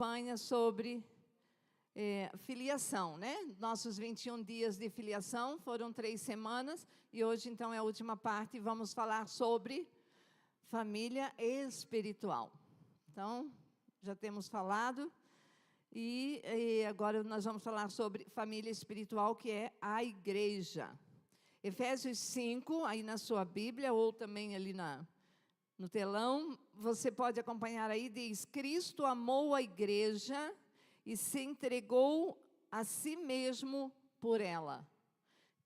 Campanha sobre filiação, né? Nossos 21 dias de filiação foram 3 semanas e hoje, então, é a última parte e vamos falar sobre família espiritual. Então, já temos falado e agora nós vamos falar sobre família espiritual, que é a igreja. Efésios 5, aí na sua Bíblia, ou também ali no telão, você pode acompanhar aí, diz: Cristo amou a igreja e se entregou a si mesmo por ela.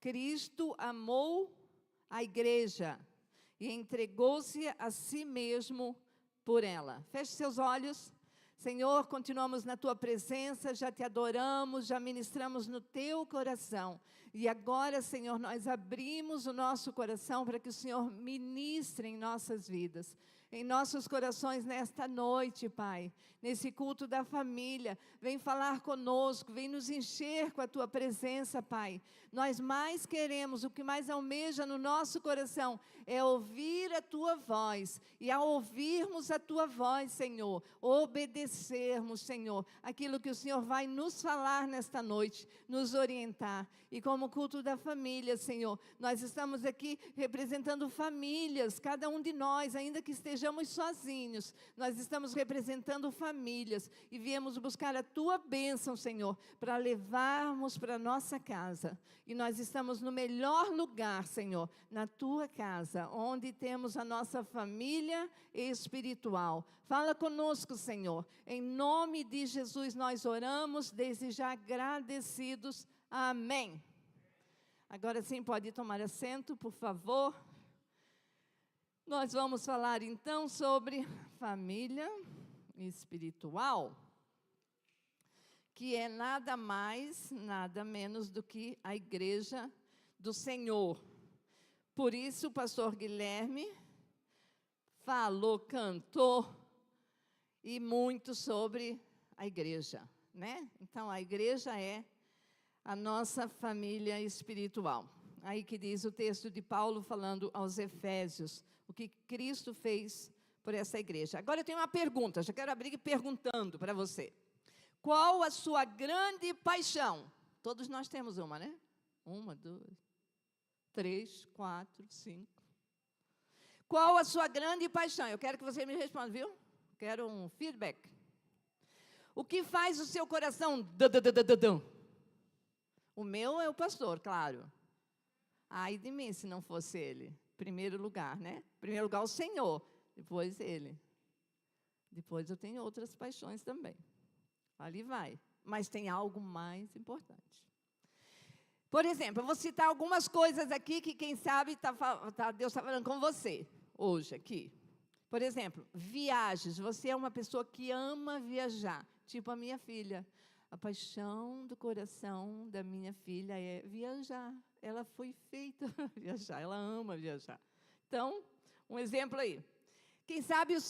Cristo amou a igreja e entregou-se a si mesmo por ela. Feche seus olhos. Senhor, continuamos na Tua presença, já Te adoramos, já ministramos no Teu coração. E agora, Senhor, nós abrimos o nosso coração para que o Senhor ministre em nossas vidas, em nossos corações nesta noite, Pai. Nesse culto da família, vem falar conosco, vem nos encher com a Tua presença, Pai. Nós mais queremos, o que mais almeja no nosso coração é ouvir a Tua voz. E ao ouvirmos a Tua voz, Senhor, obedecermos, Senhor, aquilo que o Senhor vai nos falar nesta noite, nos orientar. E como culto da família, Senhor, nós estamos aqui representando famílias, cada um de nós, ainda que estejamos sozinhos, nós estamos representando famílias e viemos buscar a Tua bênção, Senhor, para levarmos para a nossa casa. E nós estamos no melhor lugar, Senhor, na Tua casa, onde temos a nossa família espiritual. Fala conosco, Senhor. Em nome de Jesus nós oramos, desde já agradecidos. Amém. Agora sim, pode tomar assento, por favor. Nós vamos falar então sobre família espiritual, que é nada mais, nada menos do que a igreja do Senhor. Por isso o pastor Guilherme falou, cantou e muito sobre a igreja, né? Então a igreja é a nossa família espiritual. Aí que diz o texto de Paulo falando aos Efésios, o que Cristo fez por essa igreja. Agora eu tenho uma pergunta, já quero abrir perguntando para você. Qual a sua grande paixão? Todos nós temos uma, né? 1, 2, 3, 4, 5. Qual a sua grande paixão? Eu quero que você me responda, viu? Quero um feedback. O que faz o seu coração? O meu é o pastor, claro. Ai de mim se não fosse ele. Primeiro lugar, né? Primeiro lugar o Senhor, depois ele. Depois eu tenho outras paixões também. Ali vai. Mas tem algo mais importante. Por exemplo, eu vou citar algumas coisas aqui que quem sabe Deus está falando com você hoje aqui. Por exemplo, viagens. Você é uma pessoa que ama viajar, tipo a minha filha. A paixão do coração da minha filha é viajar. Ela foi feita para viajar, ela ama viajar. Então, um exemplo aí. Quem sabe a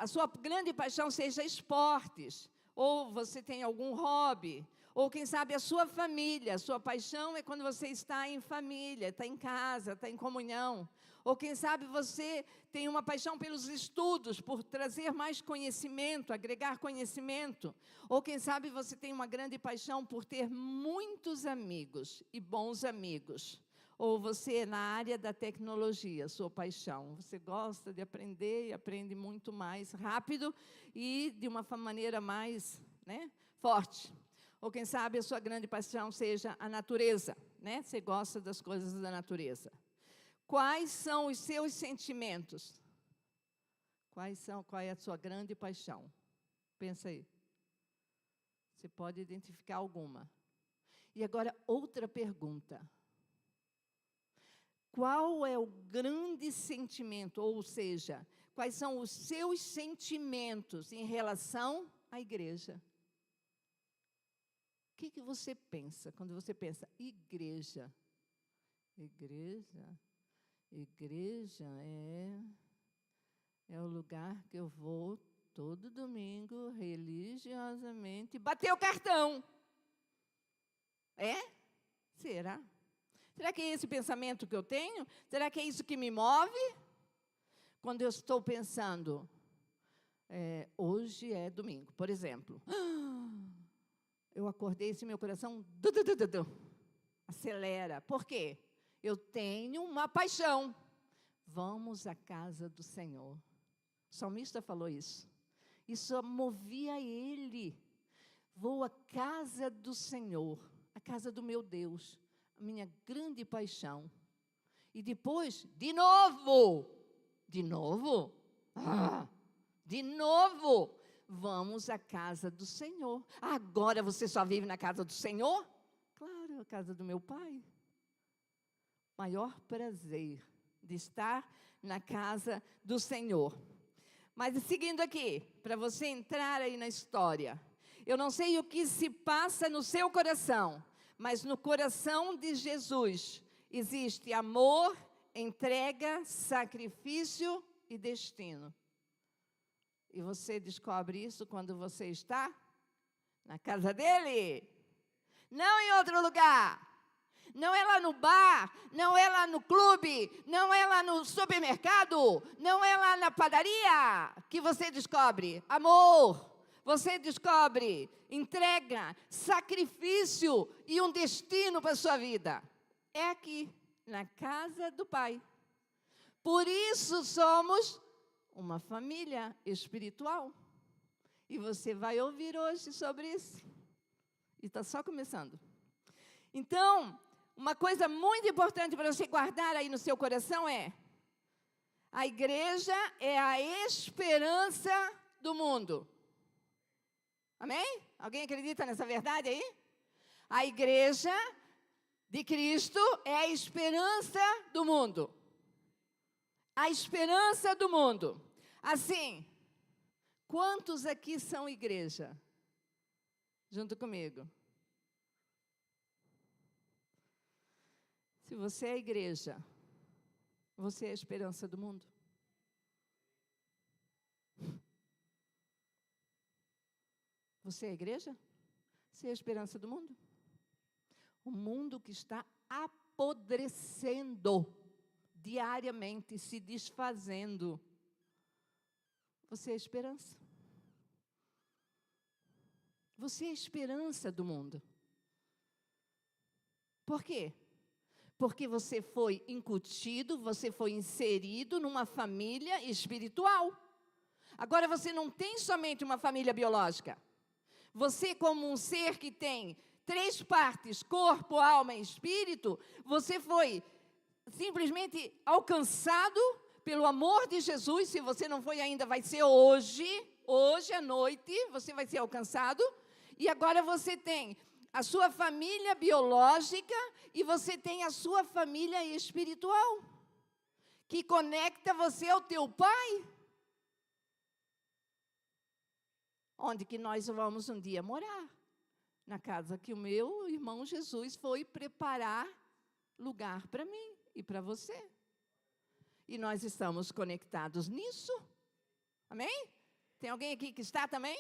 sua grande paixão seja esportes, ou você tem algum hobby, ou quem sabe a sua família. A sua paixão é quando você está em família, está em casa, está em comunhão. Ou quem sabe você tem uma paixão pelos estudos, por trazer mais conhecimento, agregar conhecimento. Ou quem sabe você tem uma grande paixão por ter muitos amigos e bons amigos. Ou você na área da tecnologia, sua paixão. Você gosta de aprender e aprende muito mais rápido e de uma maneira mais, né, forte. Ou quem sabe a sua grande paixão seja a natureza, né? Você gosta das coisas da natureza. Quais são os seus sentimentos? Qual é a sua grande paixão? Pensa aí. Você pode identificar alguma. E agora, outra pergunta. Qual é o grande sentimento, ou seja, quais são os seus sentimentos em relação à igreja? O que você pensa quando você pensa igreja? Igreja é o lugar que eu vou todo domingo, religiosamente, bater o cartão. É? Será? Será que é esse pensamento que eu tenho? Será que é isso que me move? Quando eu estou pensando hoje é domingo, por exemplo. Eu acordei e meu coração acelera. Por quê? Eu tenho uma paixão. Vamos à casa do Senhor. O salmista falou isso. Isso movia ele. Vou à casa do Senhor, a casa do meu Deus, a minha grande paixão. E depois, de novo, de novo, vamos à casa do Senhor. Agora você só vive na casa do Senhor? Claro, a casa do meu Pai. Maior prazer de estar na casa do Senhor. Mas seguindo aqui, para você entrar aí na história, eu não sei o que se passa no seu coração, mas no coração de Jesus existe amor, entrega, sacrifício e destino. E você descobre isso quando você está na casa dele. Não em outro lugar. Não é lá no bar, não é lá no clube, não é lá no supermercado, não é lá na padaria que você descobre amor. Você descobre entrega, sacrifício e um destino para a sua vida. É aqui, na casa do Pai. Por isso somos uma família espiritual. E você vai ouvir hoje sobre isso. E está só começando. Então, uma coisa muito importante para você guardar aí no seu coração é: a igreja é a esperança do mundo. Amém? Alguém acredita nessa verdade aí? A igreja de Cristo é a esperança do mundo. A esperança do mundo. Assim, quantos aqui são igreja? Junto comigo. Se você é igreja, você é a esperança do mundo. Você é a igreja? Você é a esperança do mundo? O mundo que está apodrecendo diariamente, se desfazendo. Você é a esperança. Você é a esperança do mundo. Por quê? Porque você foi incutido, você foi inserido numa família espiritual. Agora você não tem somente uma família biológica. Você, como um ser que tem 3 partes, corpo, alma e espírito, você foi simplesmente alcançado pelo amor de Jesus. Se você não foi ainda, vai ser hoje à noite, você vai ser alcançado. E agora você tem a sua família biológica e você tem a sua família espiritual, que conecta você ao teu Pai. Onde que nós vamos um dia morar? Na casa que o meu irmão Jesus foi preparar lugar para mim e para você. E nós estamos conectados nisso. Amém? Tem alguém aqui que está também?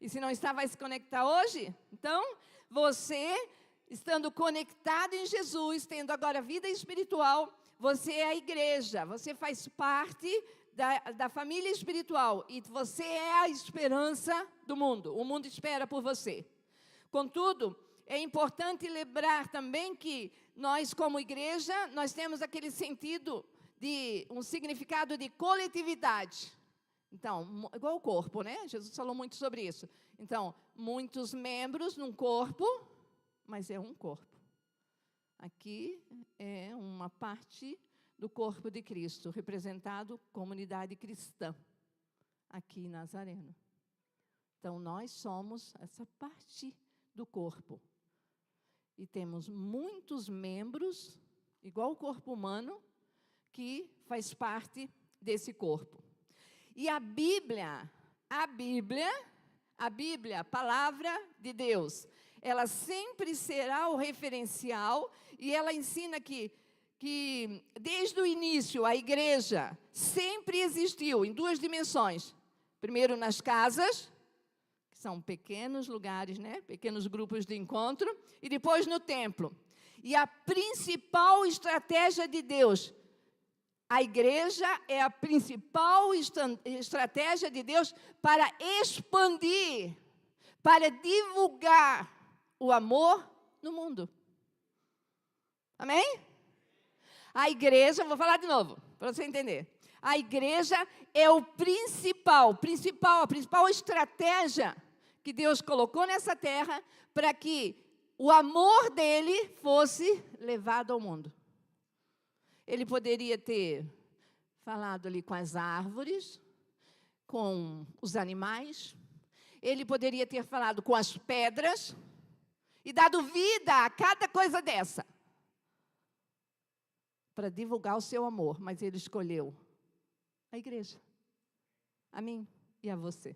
E se não está, vai se conectar hoje? Então, você, estando conectado em Jesus, tendo agora vida espiritual, você é a igreja, você faz parte da família espiritual, e você é a esperança do mundo. O mundo espera por você. Contudo, é importante lembrar também que nós, como igreja, nós temos aquele sentido de um significado de coletividade. Então, igual o corpo, né? Jesus falou muito sobre isso. Então, muitos membros num corpo, mas é um corpo. Aqui é uma parte do corpo de Cristo, representado comunidade cristã, aqui em Nazareno. Então, nós somos essa parte do corpo. E temos muitos membros, igual o corpo humano, que faz parte desse corpo. E a Bíblia, a palavra de Deus, ela sempre será o referencial, e ela ensina que desde o início a igreja sempre existiu em 2 dimensões. Primeiro nas casas, que são pequenos lugares, né? Pequenos grupos de encontro, e depois no templo. E a principal estratégia de Deus, A igreja é a principal estratégia de Deus para expandir, para divulgar o amor no mundo. Amém? A igreja, vou falar de novo, para você entender. A igreja é a principal estratégia que Deus colocou nessa terra para que o amor dele fosse levado ao mundo. Ele poderia ter falado ali com as árvores, com os animais. Ele poderia ter falado com as pedras e dado vida a cada coisa dessa para divulgar o seu amor. Mas ele escolheu a igreja, a mim e a você.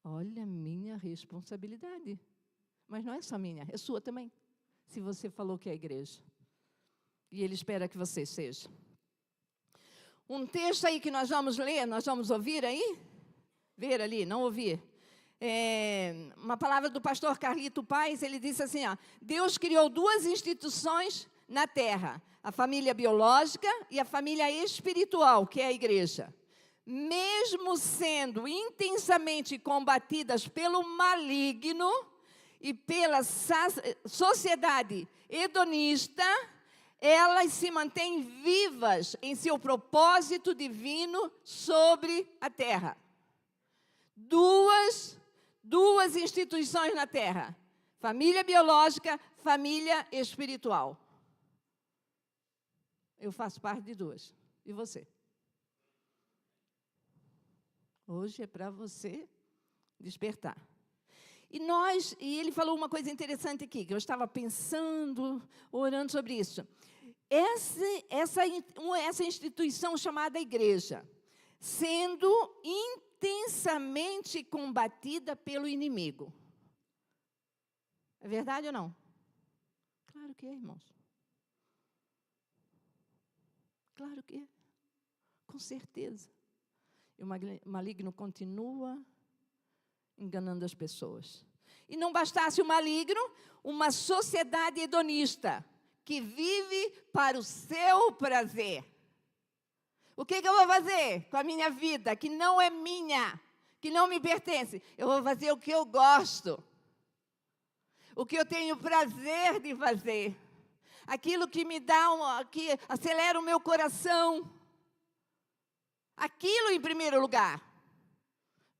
Olha a minha responsabilidade. Mas não é só minha, é sua também. Se você falou que é a igreja. E Ele espera que você seja. Um texto aí que nós vamos ler, nós vamos ouvir aí? Ver ali, não ouvir. Uma palavra do pastor Carlito Paes, ele disse assim, ó, Deus criou duas instituições na terra, a família biológica e a família espiritual, que é a igreja. Mesmo sendo intensamente combatidas pelo maligno e pela sociedade hedonista, elas se mantêm vivas em seu propósito divino sobre a terra. Duas instituições na terra. Família biológica, família espiritual. Eu faço parte de duas. E você? Hoje é para você despertar. E ele falou uma coisa interessante aqui, que eu estava pensando, orando sobre isso. Essa instituição chamada igreja, sendo intensamente combatida pelo inimigo. É verdade ou não? Claro que é, irmãos. Claro que é. Com certeza. E o maligno continua enganando as pessoas. E não bastasse o maligno, uma sociedade hedonista, que vive para o seu prazer. O que eu vou fazer com a minha vida, que não é minha, que não me pertence? Eu vou fazer o que eu gosto, o que eu tenho prazer de fazer, aquilo que me dá, que acelera o meu coração. Aquilo em primeiro lugar.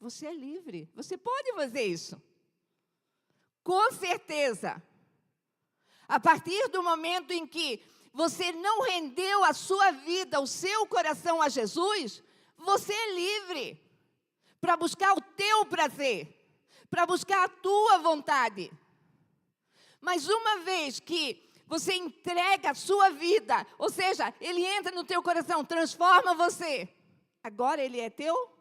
Você é livre, você pode fazer isso. Com certeza. A partir do momento em que você não rendeu a sua vida, o seu coração a Jesus, você é livre para buscar o teu prazer, para buscar a tua vontade. Mas uma vez que você entrega a sua vida, ou seja, Ele entra no teu coração, transforma você, agora Ele é teu?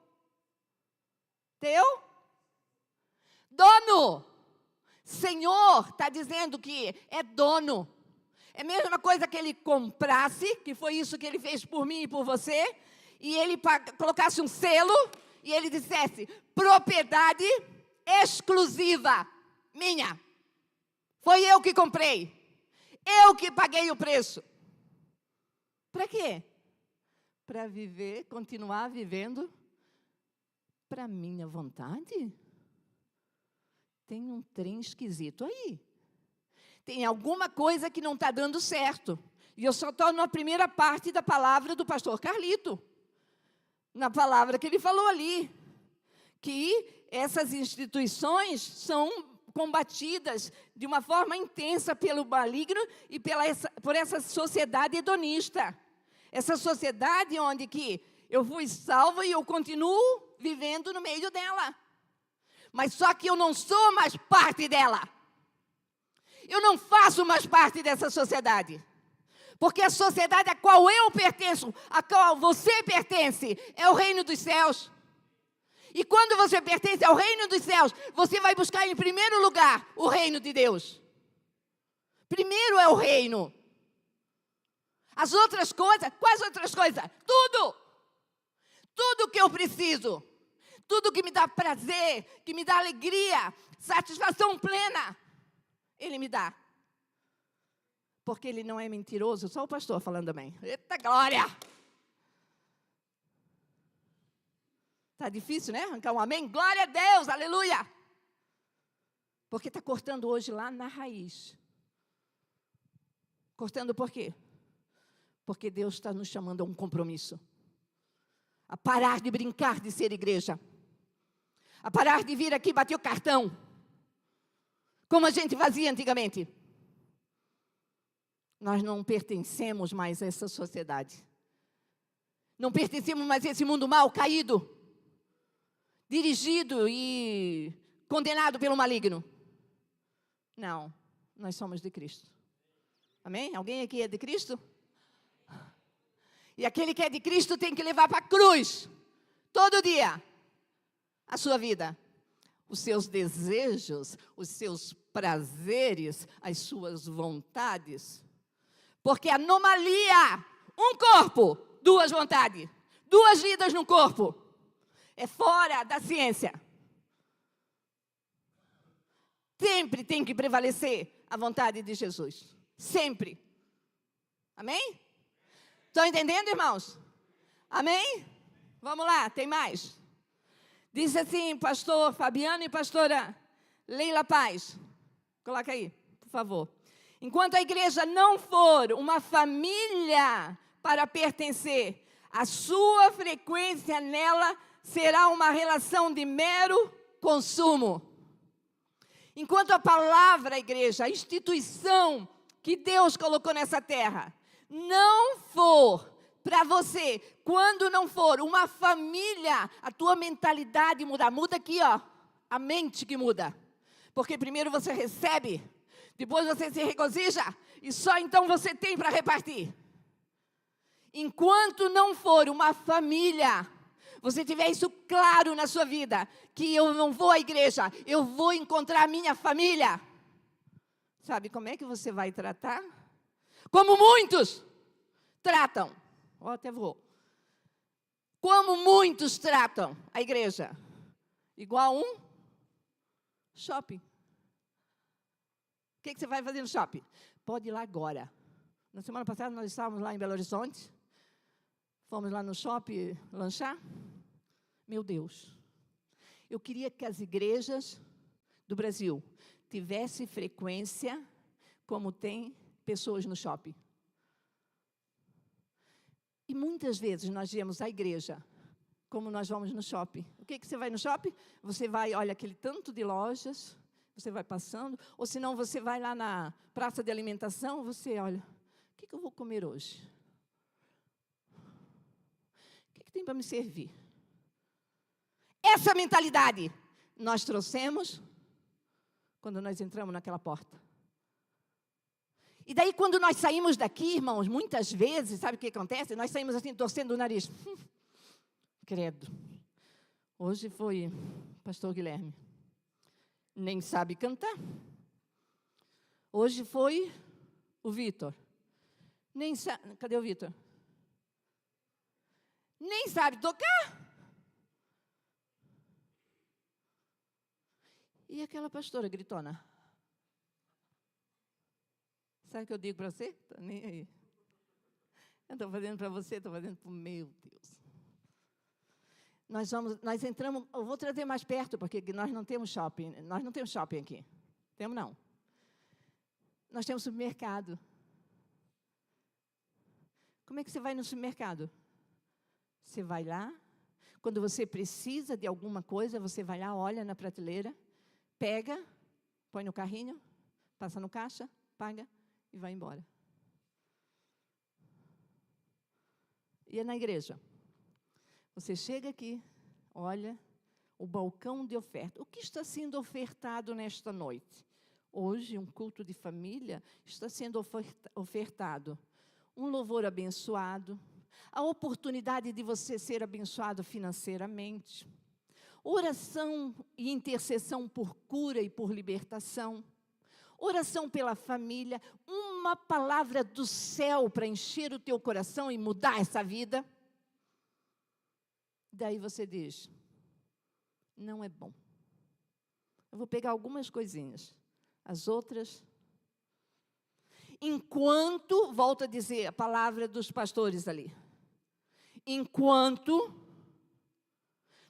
Teu? Dono. Senhor está dizendo que é dono. É a mesma coisa que Ele comprasse, que foi isso que Ele fez por mim e por você, e Ele colocasse um selo, e Ele dissesse, propriedade exclusiva, minha. Foi eu que comprei. Eu que paguei o preço. Para quê? Para viver, continuar vivendo para minha vontade? Tem um trem esquisito aí. Tem alguma coisa que não está dando certo. E eu só estou na primeira parte da palavra do pastor Carlito. Na palavra que ele falou ali. Que essas instituições são combatidas de uma forma intensa pelo maligno e por essa sociedade hedonista. Essa sociedade onde que eu fui salvo e eu continuo vivendo no meio dela. Mas só que eu não sou mais parte dela. Eu não faço mais parte dessa sociedade. Porque a sociedade a qual eu pertenço, a qual você pertence, é o reino dos céus. E quando você pertence ao reino dos céus, você vai buscar em primeiro lugar o reino de Deus. Primeiro é o reino. As outras coisas, quais outras coisas? Tudo! Tudo que eu preciso. Tudo que me dá prazer, que me dá alegria, satisfação plena, Ele me dá. porque Ele não é mentiroso. Só o pastor falando amém. Eita glória! Está difícil, né? Arrancar um amém. Glória a Deus, aleluia! Porque está cortando hoje lá na raiz. Cortando por quê? Porque Deus está nos chamando a um compromisso. A parar de brincar de ser igreja. A parar de vir aqui bater o cartão. Como a gente fazia antigamente. Nós não pertencemos mais a essa sociedade. Não pertencemos mais a esse mundo mal, caído. Dirigido e condenado pelo maligno. Não, nós somos de Cristo. Amém? Alguém aqui é de Cristo? E aquele que é de Cristo tem que levar para a cruz, todo dia, a sua vida. Os seus desejos, os seus prazeres, as suas vontades. Porque anomalia, um corpo, duas vontades, duas vidas no corpo. É fora da ciência. Sempre tem que prevalecer a vontade de Jesus. Sempre. Amém? Estão entendendo, irmãos? Amém? Vamos lá, tem mais. Diz assim, pastor Fabiano e pastora Leila Paz. Coloca aí, por favor. Enquanto a igreja não for uma família para pertencer, a sua frequência nela será uma relação de mero consumo. Enquanto a palavra, igreja, a instituição que Deus colocou nessa terra, não for para você, quando não for uma família, a tua mentalidade muda. Muda aqui, ó, a mente que muda. Porque primeiro você recebe, depois você se regozija, e só então você tem para repartir. Enquanto não for uma família, você tiver isso claro na sua vida, que eu não vou à igreja, eu vou encontrar a minha família. Sabe como é que você vai tratar? Como muitos tratam. Ó, até vou. Como muitos tratam a igreja. Igual um shopping. O que você vai fazer no shopping? Pode ir lá agora. Na semana passada nós estávamos lá em Belo Horizonte. Fomos lá no shopping lanchar. Meu Deus. Eu queria que as igrejas do Brasil tivessem frequência como tem pessoas no shopping. E muitas vezes nós viemos à igreja como nós vamos no shopping. O que você vai no shopping? Você vai, olha, aquele tanto de lojas, você vai passando, ou senão você vai lá na praça de alimentação, você olha, o que eu vou comer hoje? O que tem para me servir? Essa mentalidade nós trouxemos quando nós entramos naquela porta. E daí, quando nós saímos daqui, irmãos, muitas vezes, sabe o que acontece? Nós saímos assim, torcendo o nariz. Credo. Hoje foi pastor Guilherme. Nem sabe cantar. Hoje foi o Vitor. Nem sabe... Cadê o Vitor? Nem sabe tocar. E aquela pastora gritona? Sabe o que eu digo para você? Tô nem aí. Eu estou fazendo para você, estou fazendo para o meu Deus. Nós entramos, eu vou trazer mais perto, porque nós não temos shopping. Nós não temos shopping aqui. Temos não. Nós temos supermercado. Como é que você vai no supermercado? Você vai lá, quando você precisa de alguma coisa, você vai lá, olha na prateleira, pega, põe no carrinho, passa no caixa, paga e vai embora. E é na igreja. Você chega aqui, olha o balcão de oferta. O que está sendo ofertado nesta noite? Hoje, um culto de família está sendo ofertado. Um louvor abençoado, a oportunidade de você ser abençoado financeiramente, oração e intercessão por cura e por libertação, oração pela família, uma palavra do céu para encher o teu coração e mudar essa vida. Daí você diz, não é bom. Eu vou pegar algumas coisinhas, as outras. Enquanto, volto a dizer a palavra dos pastores ali, enquanto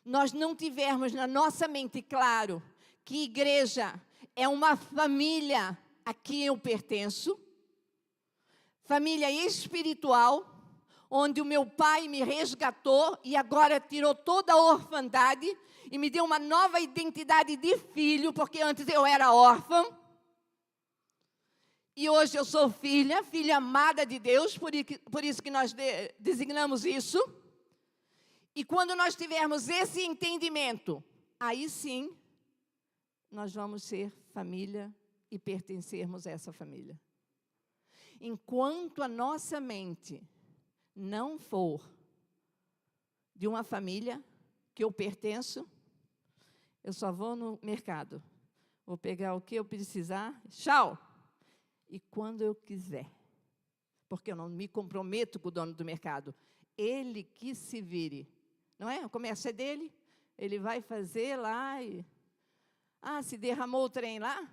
nós não tivermos na nossa mente claro que igreja é uma família a quem eu pertenço, família espiritual, onde o meu pai me resgatou e agora tirou toda a orfandade e me deu uma nova identidade de filho, porque antes eu era órfã. E hoje eu sou filha amada de Deus, por isso que nós designamos isso. E quando nós tivermos esse entendimento, aí sim, nós vamos ser família e pertencermos a essa família. Enquanto a nossa mente não for de uma família que eu pertenço, eu só vou no mercado, vou pegar o que eu precisar, tchau! E quando eu quiser, porque eu não me comprometo com o dono do mercado, ele que se vire, não é? O comércio é dele, ele vai fazer lá e... se derramou o trem lá,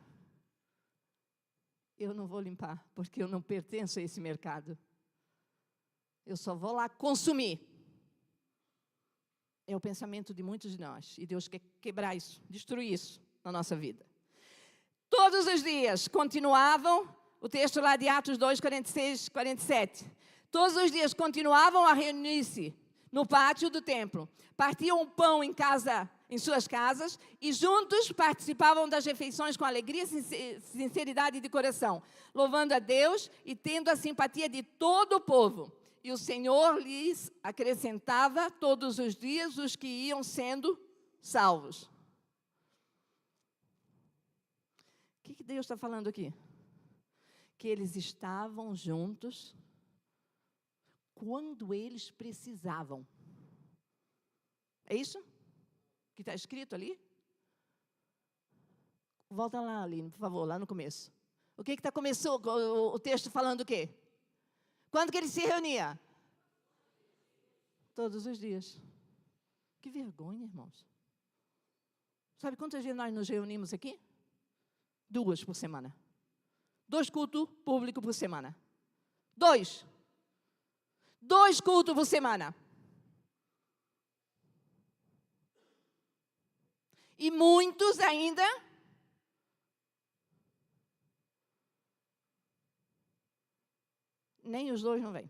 eu não vou limpar, porque eu não pertenço a esse mercado. Eu só vou lá consumir. É o pensamento de muitos de nós, e Deus quer quebrar isso, destruir isso na nossa vida. Todos os dias continuavam, o texto lá de Atos 2, 46, 47. Todos os dias continuavam a reunir-se no pátio do templo. Partiam o pão em suas casas e juntos participavam das refeições com alegria e sinceridade de coração, louvando a Deus e tendo a simpatia de todo o povo. E o Senhor lhes acrescentava todos os dias os que iam sendo salvos. O que Deus está falando aqui? Que eles estavam juntos quando eles precisavam. É isso que está escrito ali? Volta lá, Aline, por favor, lá no começo. O que está começou o texto falando o quê? Quando que ele se reunia? Todos os dias. Que vergonha, irmãos. Sabe quantas vezes nós nos reunimos aqui? 2 por semana. 2 cultos públicos por semana. 2 cultos por semana. E muitos ainda nem os 2 não vêm.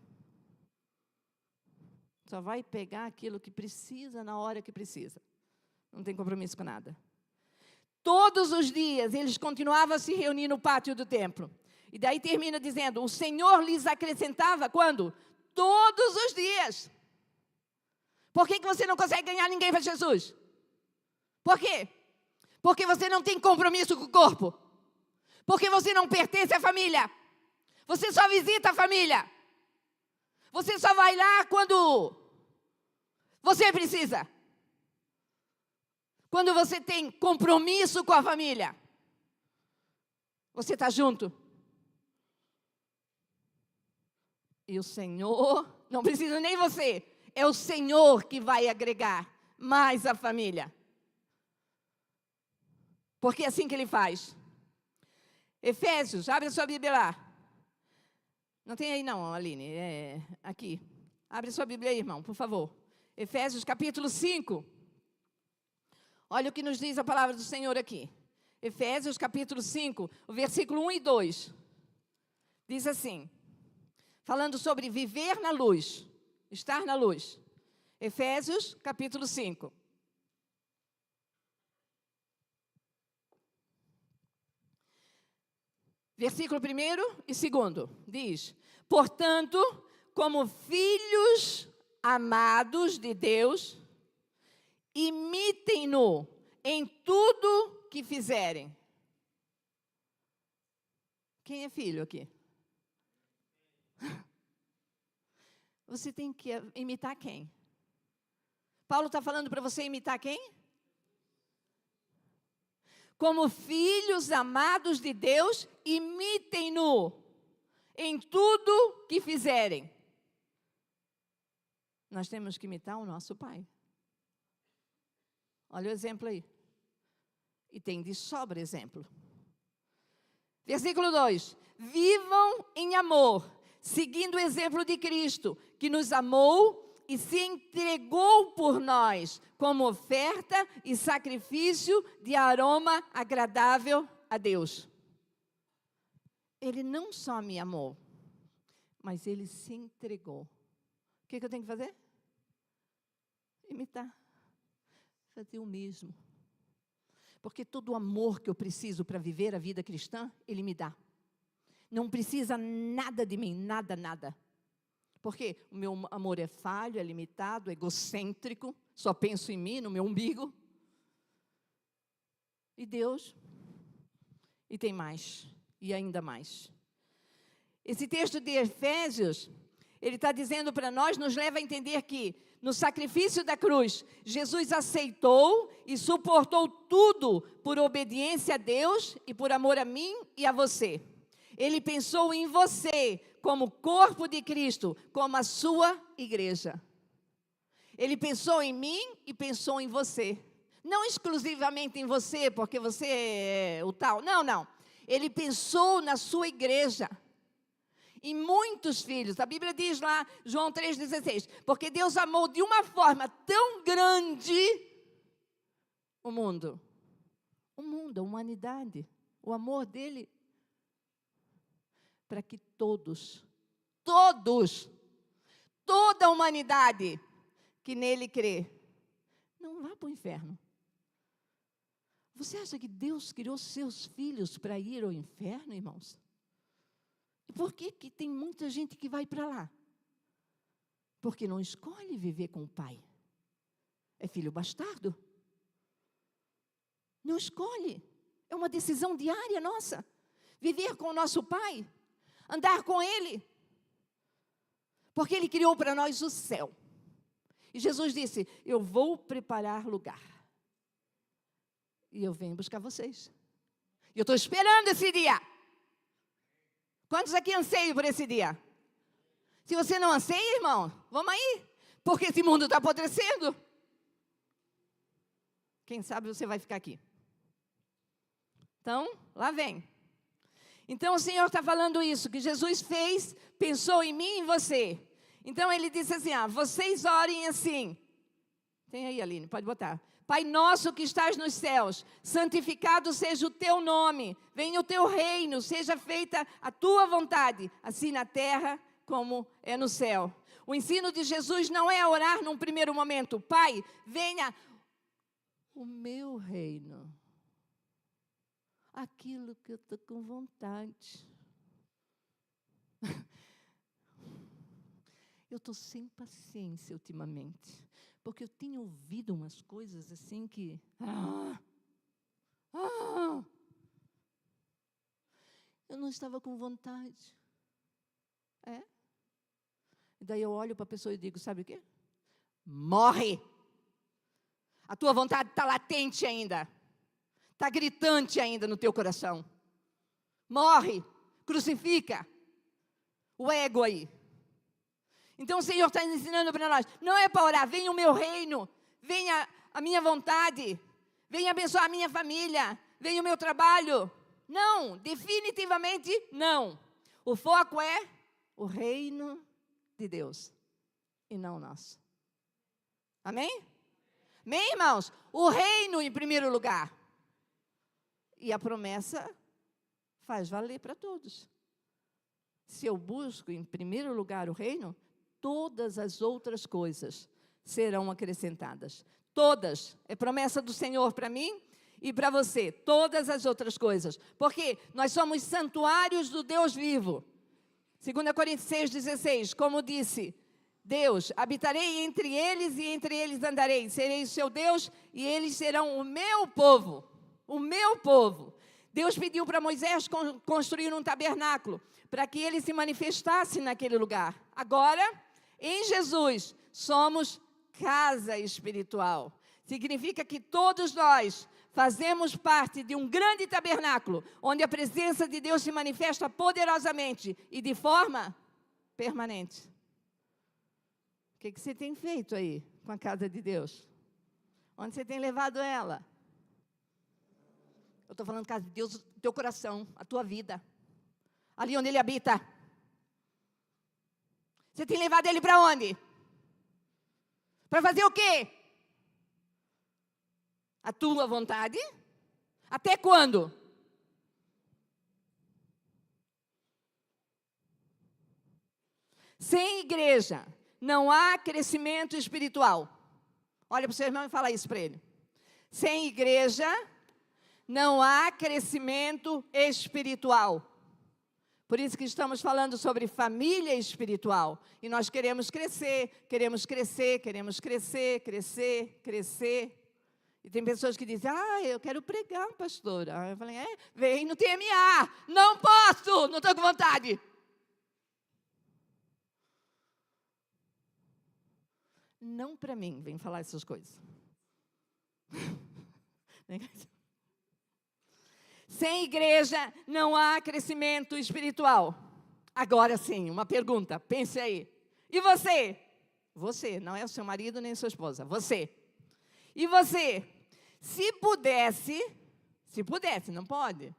Só vai pegar aquilo que precisa na hora que precisa. Não tem compromisso com nada. Todos os dias eles continuavam a se reunir no pátio do templo. E daí termina dizendo, o Senhor lhes acrescentava, quando? Todos os dias. Por que você não consegue ganhar ninguém para Jesus? Por quê? Porque você não tem compromisso com o corpo. Porque você não pertence à família. Você só visita a família. Você só vai lá quando você precisa. Quando você tem compromisso com a família. Você está junto. E o Senhor, não precisa nem você, é o Senhor que vai agregar mais a família. Porque é assim que Ele faz. Efésios, abre a sua Bíblia lá. Não tem aí não, Aline, é aqui. Abre a sua Bíblia aí, irmão, por favor. Efésios capítulo 5. Olha o que nos diz a palavra do Senhor aqui. Efésios capítulo 5, o versículo 1 e 2. Diz assim, falando sobre viver na luz, estar na luz. Efésios capítulo 5. Versículo 1 e 2 diz, portanto, como filhos amados de Deus, imitem-no em tudo que fizerem. Quem é filho aqui? Você tem que imitar quem? Paulo está falando para você imitar quem? Como filhos amados de Deus, imitem-no em tudo que fizerem. Nós temos que imitar o nosso Pai. Olha o exemplo aí. E tem de sobra exemplo. Versículo 2. Vivam em amor, seguindo o exemplo de Cristo, que nos amou e se entregou por nós, como oferta e sacrifício de aroma agradável a Deus. Ele não só me amou, mas ele se entregou. O que eu tenho que fazer? Imitar. Fazer o mesmo. Porque todo o amor que eu preciso para viver a vida cristã, ele me dá. Não precisa nada de mim, nada, nada. Porque o meu amor é falho, é limitado, é egocêntrico, só penso em mim, no meu umbigo. E Deus, e tem mais, e ainda mais. Esse texto de Efésios, ele está dizendo para nós, nos leva a entender que, no sacrifício da cruz, Jesus aceitou e suportou tudo por obediência a Deus e por amor a mim e a você. Ele pensou em você como corpo de Cristo, como a sua igreja. Ele pensou em mim e pensou em você. Não exclusivamente em você, porque você é o tal. Não, não. Ele pensou na sua igreja. E muitos filhos, a Bíblia diz lá, João 3,16, porque Deus amou de uma forma tão grande o mundo, a humanidade, o amor dele, para que todos, toda a humanidade que nele crê, não vá para o inferno. Você acha que Deus criou seus filhos para ir ao inferno, irmãos? E por que tem muita gente que vai para lá? Porque não escolhe viver com o pai. É filho bastardo. Não escolhe. É uma decisão diária nossa. Viver com o nosso pai. Andar com ele. Porque ele criou para nós o céu. E Jesus disse, eu vou preparar lugar. E eu venho buscar vocês. E eu estou esperando esse dia. Quantos aqui anseiam por esse dia? Se você não anseia, irmão, vamos aí. Porque esse mundo está apodrecendo. Quem sabe você vai ficar aqui. Então, lá vem. Então, o Senhor está falando isso, que Jesus fez, pensou em mim e em você. Então, ele disse assim, vocês orem assim. Tem aí, Aline, pode botar. Pai nosso que estás nos céus, santificado seja o teu nome, venha o teu reino, seja feita a tua vontade, assim na terra como é no céu. O ensino de Jesus não é orar num primeiro momento, Pai, venha o meu reino, aquilo que eu estou com vontade. Eu estou sem paciência ultimamente. Porque eu tenho ouvido umas coisas assim que... eu não estava com vontade. E daí eu olho para a pessoa e digo, sabe o quê? Morre! A tua vontade está latente ainda. Está gritante ainda no teu coração. Morre! Crucifica o ego aí. Então o Senhor está ensinando para nós, não é para orar, venha o meu reino, venha a minha vontade, venha abençoar a minha família, venha o meu trabalho. Não, definitivamente não. O foco é o reino de Deus e não o nosso. Amém? Amém, irmãos? O reino em primeiro lugar. E a promessa faz valer para todos. Se eu busco em primeiro lugar o reino, todas as outras coisas serão acrescentadas. Todas. É promessa do Senhor para mim e para você. Todas as outras coisas. Porque nós somos santuários do Deus vivo. 2 Coríntios 6,16, como disse Deus, habitarei entre eles e entre eles andarei. Serei o seu Deus e eles serão o meu povo. O meu povo. Deus pediu para Moisés construir um tabernáculo para que ele se manifestasse naquele lugar. Agora, em Jesus, somos casa espiritual. Significa que todos nós fazemos parte de um grande tabernáculo, onde a presença de Deus se manifesta poderosamente e de forma permanente. O que você tem feito aí com a casa de Deus? Onde você tem levado ela? estou falando casa de Deus, o teu coração, a tua vida. Ali onde Ele habita. Você tem levado Ele para onde? Para fazer o quê? A tua vontade? Até quando? Sem igreja, não há crescimento espiritual. Olha para o seu irmão e fala isso para ele. Sem igreja, não há crescimento espiritual. Por isso que estamos falando sobre família espiritual. E nós queremos crescer, queremos crescer, queremos crescer, crescer, crescer. E tem pessoas que dizem, eu quero pregar, pastora. Eu falei, vem no TMA. Não posso, não estou com vontade. Não para mim, vem falar essas coisas. Sem igreja não há crescimento espiritual. Agora sim, uma pergunta, pense aí. E você? Você, não é o seu marido nem a sua esposa, você. E você? Se pudesse, não pode,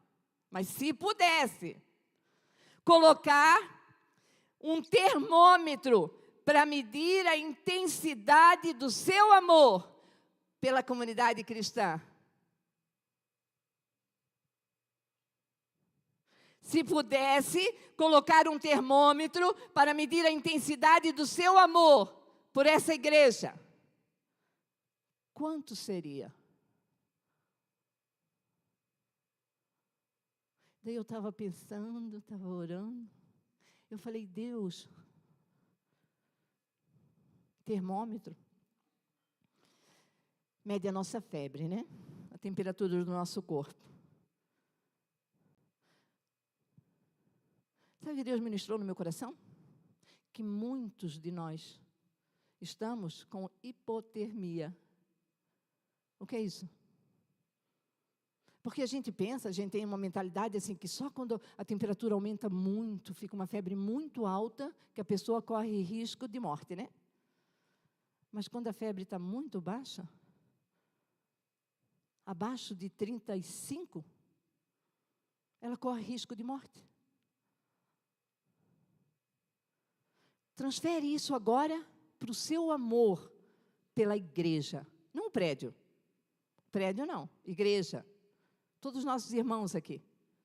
mas se pudesse, colocar um termômetro para medir a intensidade do seu amor pela comunidade cristã. Se pudesse colocar um termômetro para medir a intensidade do seu amor por essa igreja, quanto seria? Daí eu estava pensando, estava orando. Eu falei, Deus, termômetro mede a nossa febre, né? A temperatura do nosso corpo. Sabe o que Deus ministrou no meu coração? Que muitos de nós estamos com hipotermia. O que é isso? Porque a gente tem uma mentalidade assim, que só quando a temperatura aumenta muito, fica uma febre muito alta, que a pessoa corre risco de morte, né? Mas quando a febre está muito baixa, abaixo de 35, ela corre risco de morte. Transfere isso agora para o seu amor pela igreja. Não o prédio. Prédio não, igreja. Todos os nossos irmãos aqui,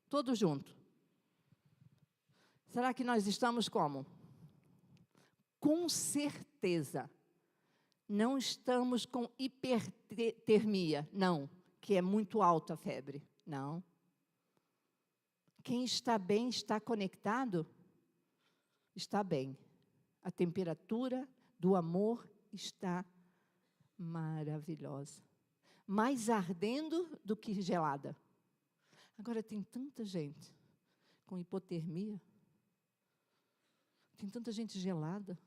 todos juntos. Será que nós estamos como? Com certeza, não estamos com hipertermia, não, que é muito alta a febre, não. Quem está bem, está conectado, está bem. A temperatura do amor está maravilhosa. Mais ardendo do que gelada. Agora tem tanta gente com hipotermia. Tem tanta gente gelada.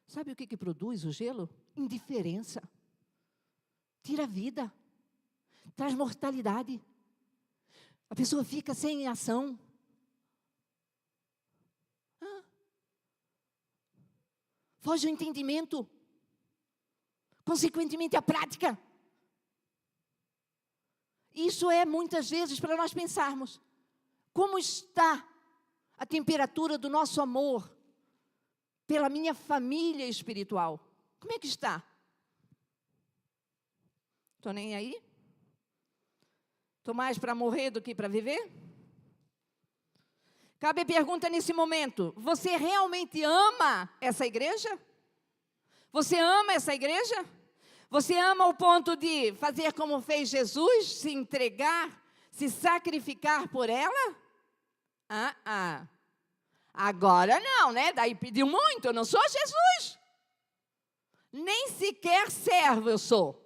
Sabe o que produz o gelo? Indiferença. Tira a vida. Traz mortalidade. A pessoa fica sem ação. Foge o entendimento. Consequentemente, a prática. Isso é, muitas vezes, para nós pensarmos. Como está a temperatura do nosso amor pela minha família espiritual? Como é que está? Estou nem aí? Estou mais para morrer do que para viver? Cabe a pergunta nesse momento: você realmente ama essa igreja? Você ama essa igreja? Você ama ao ponto de fazer como fez Jesus, se entregar, se sacrificar por ela? Agora não, né? Daí pediu muito, eu não sou Jesus. Nem sequer servo eu sou.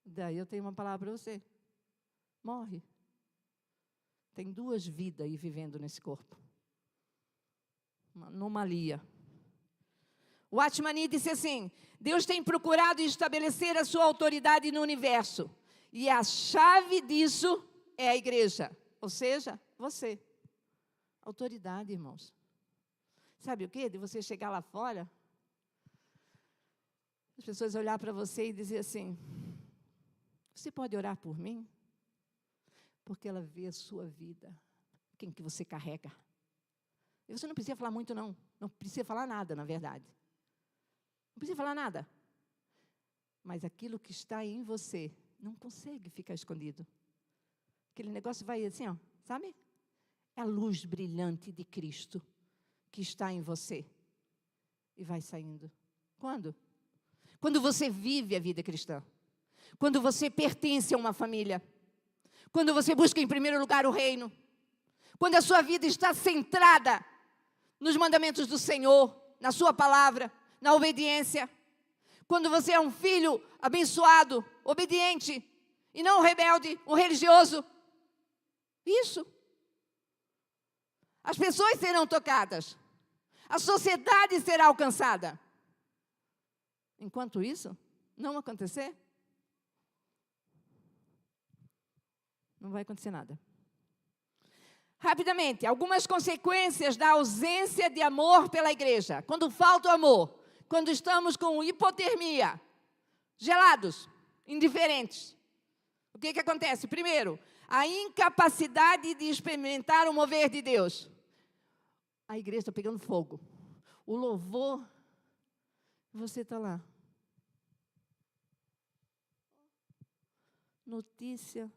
Daí eu tenho uma palavra para você. Morre. Tem 2 vidas aí vivendo nesse corpo. Uma anomalia. O Atmani disse assim: Deus tem procurado estabelecer a sua autoridade no universo. E a chave disso é a igreja. Ou seja, você. Autoridade, irmãos. Sabe o quê? De você chegar lá fora, as pessoas olhar para você e dizer assim: Você pode orar por mim? Porque ela vê a sua vida, quem que você carrega. E você não precisa falar muito, não. Não precisa falar nada, na verdade. Não precisa falar nada. Mas aquilo que está em você não consegue ficar escondido. Aquele negócio vai assim, ó, sabe? É a luz brilhante de Cristo que está em você. E vai saindo. Quando? Quando você vive a vida cristã. Quando você pertence a uma família. Quando você busca em primeiro lugar o reino. Quando a sua vida está centrada nos mandamentos do Senhor, na sua palavra, na obediência. Quando você é um filho abençoado, obediente, e não um rebelde, um religioso. Isso. As pessoas serão tocadas. A sociedade será alcançada. Enquanto isso não acontecer, não vai acontecer nada. Rapidamente, algumas consequências da ausência de amor pela igreja. Quando falta o amor, quando estamos com hipotermia, gelados, indiferentes. O que acontece? Primeiro, a incapacidade de experimentar o mover de Deus. A igreja está pegando fogo. O louvor, você está lá. Notícia.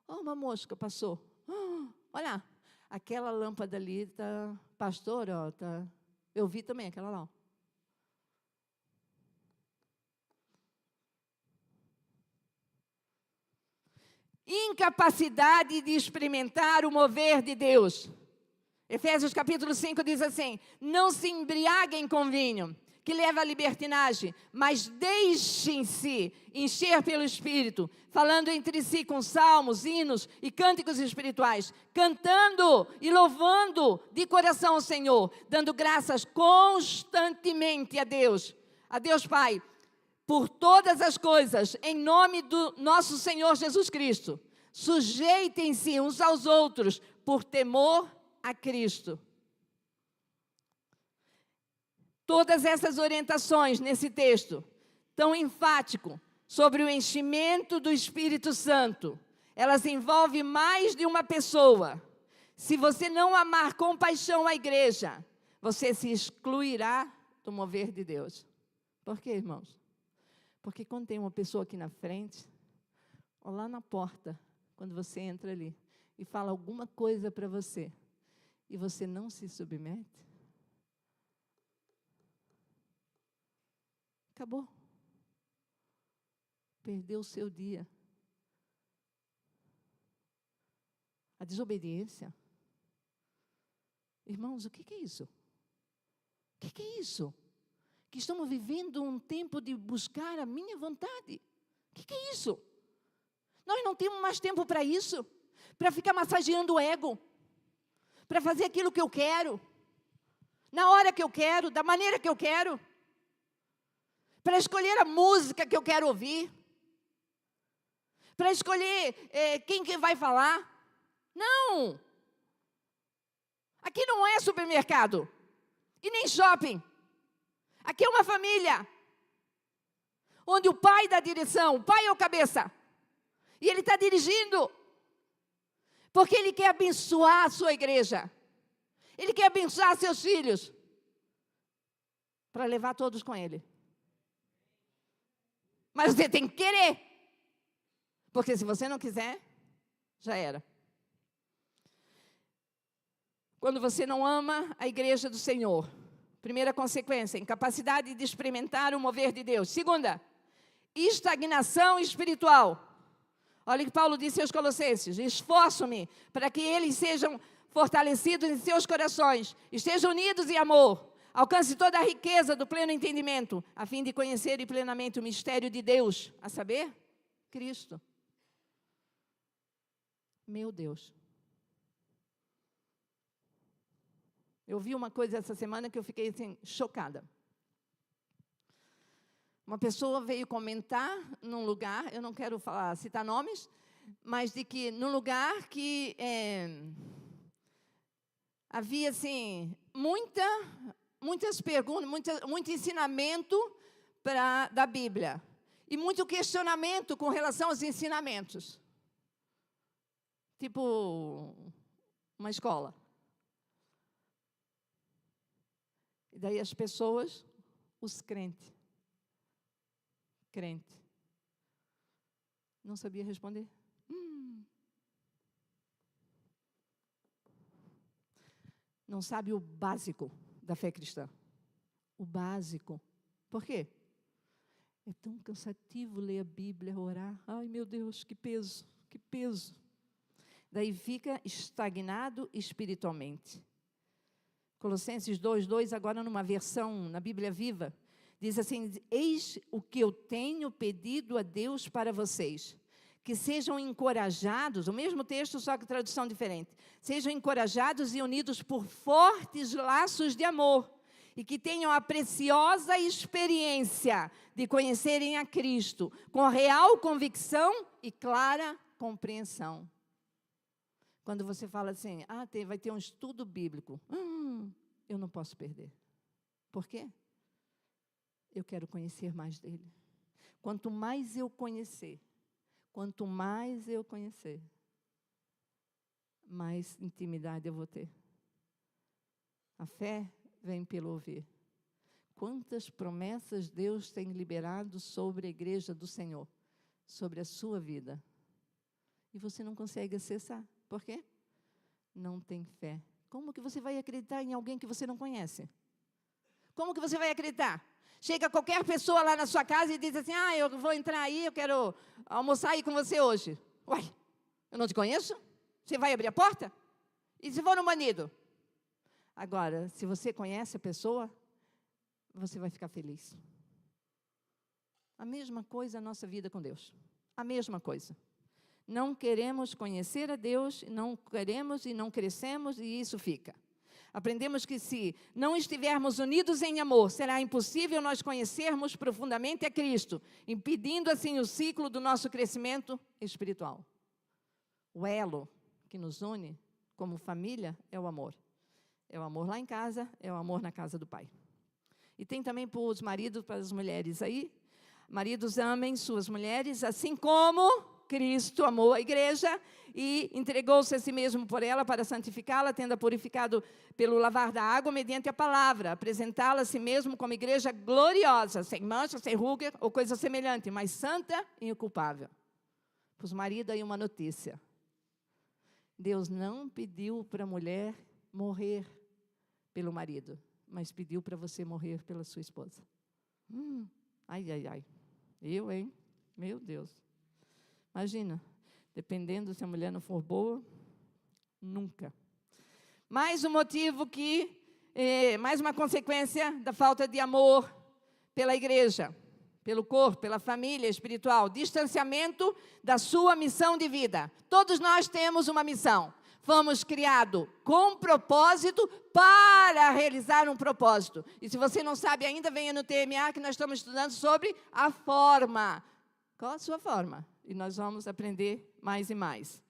Oh, uma mosca passou. Oh, olha, aquela lâmpada ali está... Pastor, ó, tá... Eu vi também aquela lá. Ó. Incapacidade de experimentar o mover de Deus. Efésios capítulo 5 diz assim: não se embriaguem com vinho, que leva à libertinagem, mas deixem-se encher pelo Espírito, falando entre si com salmos, hinos e cânticos espirituais, cantando e louvando de coração o Senhor, dando graças constantemente a Deus Pai, por todas as coisas, em nome do nosso Senhor Jesus Cristo. Sujeitem-se uns aos outros por temor a Cristo. Todas essas orientações nesse texto tão enfático sobre o enchimento do Espírito Santo. Elas envolvem mais de uma pessoa. Se você não amar com paixão a igreja, você se excluirá do mover de Deus. Por quê, irmãos? Porque quando tem uma pessoa aqui na frente, ou lá na porta, quando você entra ali, e fala alguma coisa para você, e você não se submete, acabou. Perdeu o seu dia. A desobediência. Irmãos, o que é isso? O que é isso? Que estamos vivendo um tempo de buscar a minha vontade. O que é isso? Nós não temos mais tempo para isso. Para ficar massageando o ego. Para fazer aquilo que eu quero. Na hora que eu quero, da maneira que eu quero. Para escolher a música que eu quero ouvir. Para escolher quem que vai falar. Não! Aqui não é supermercado. E nem shopping. Aqui é uma família. Onde o pai dá direção. O pai é o cabeça. E ele está dirigindo. Porque ele quer abençoar a sua igreja. Ele quer abençoar seus filhos. Para levar todos com ele. Mas você tem que querer. Porque se você não quiser, já era. Quando você não ama a igreja do Senhor. Primeira consequência, incapacidade de experimentar o mover de Deus. Segunda, estagnação espiritual. Olha o que Paulo disse aos Colossenses: esforço-me para que eles sejam fortalecidos em seus corações, estejam unidos em amor, alcance toda a riqueza do pleno entendimento, a fim de conhecerem plenamente o mistério de Deus, a saber, Cristo. Meu Deus. Eu vi uma coisa essa semana que eu fiquei assim, chocada. Uma pessoa veio comentar num lugar, eu não quero citar nomes, mas de que num lugar que havia assim, muitas perguntas, muito ensinamento da Bíblia. E muito questionamento com relação aos ensinamentos. Tipo uma escola. E daí as pessoas, os crentes. Crente. Não sabia responder. Não sabe o básico da fé cristã. O básico. Por quê? É tão cansativo ler a Bíblia, orar. Ai, meu Deus, que peso, que peso. Daí fica estagnado espiritualmente. Colossenses 2:2, agora numa versão, na Bíblia Viva, diz assim: eis o que eu tenho pedido a Deus para vocês, que sejam encorajados, o mesmo texto, só que tradução diferente, sejam encorajados e unidos por fortes laços de amor, e que tenham a preciosa experiência de conhecerem a Cristo, com real convicção e clara compreensão. Quando você fala assim, vai ter um estudo bíblico, eu não posso perder. Por quê? Eu quero conhecer mais dele. Quanto mais eu conhecer, mais intimidade eu vou ter. A fé vem pelo ouvir. Quantas promessas Deus tem liberado sobre a igreja do Senhor, sobre a sua vida. E você não consegue acessar. Por quê? Não tem fé. Como que você vai acreditar em alguém que você não conhece? Como que você vai acreditar? Chega qualquer pessoa lá na sua casa e diz assim, eu vou entrar aí, eu quero almoçar aí com você hoje. Uai, eu não te conheço? Você vai abrir a porta? E se for no manido? Agora, se você conhece a pessoa, você vai ficar feliz. A mesma coisa a nossa vida com Deus. A mesma coisa. Não queremos conhecer a Deus, não queremos e não crescemos, e isso fica. Aprendemos que se não estivermos unidos em amor, será impossível nós conhecermos profundamente a Cristo, impedindo assim o ciclo do nosso crescimento espiritual. O elo que nos une como família é o amor. É o amor lá em casa, é o amor na casa do Pai. E tem também para os maridos, para as mulheres aí. Maridos, amem suas mulheres, assim como Cristo amou a igreja e entregou-se a si mesmo por ela para santificá-la, tendo-a purificado pelo lavar da água mediante a palavra, apresentá-la a si mesmo como igreja gloriosa, sem mancha, sem ruga ou coisa semelhante, mas santa e inculpável. Para os maridos aí uma notícia. Deus não pediu para a mulher morrer pelo marido, mas pediu para você morrer pela sua esposa. Ai. Eu, hein? Meu Deus. Imagina, dependendo se a mulher não for boa, nunca. Mais um motivo mais uma consequência da falta de amor pela igreja, pelo corpo, pela família espiritual. Distanciamento da sua missão de vida. Todos nós temos uma missão. Fomos criados com propósito para realizar um propósito. E se você não sabe ainda, venha no TMA que nós estamos estudando sobre a forma. Qual a sua forma? E nós vamos aprender mais e mais.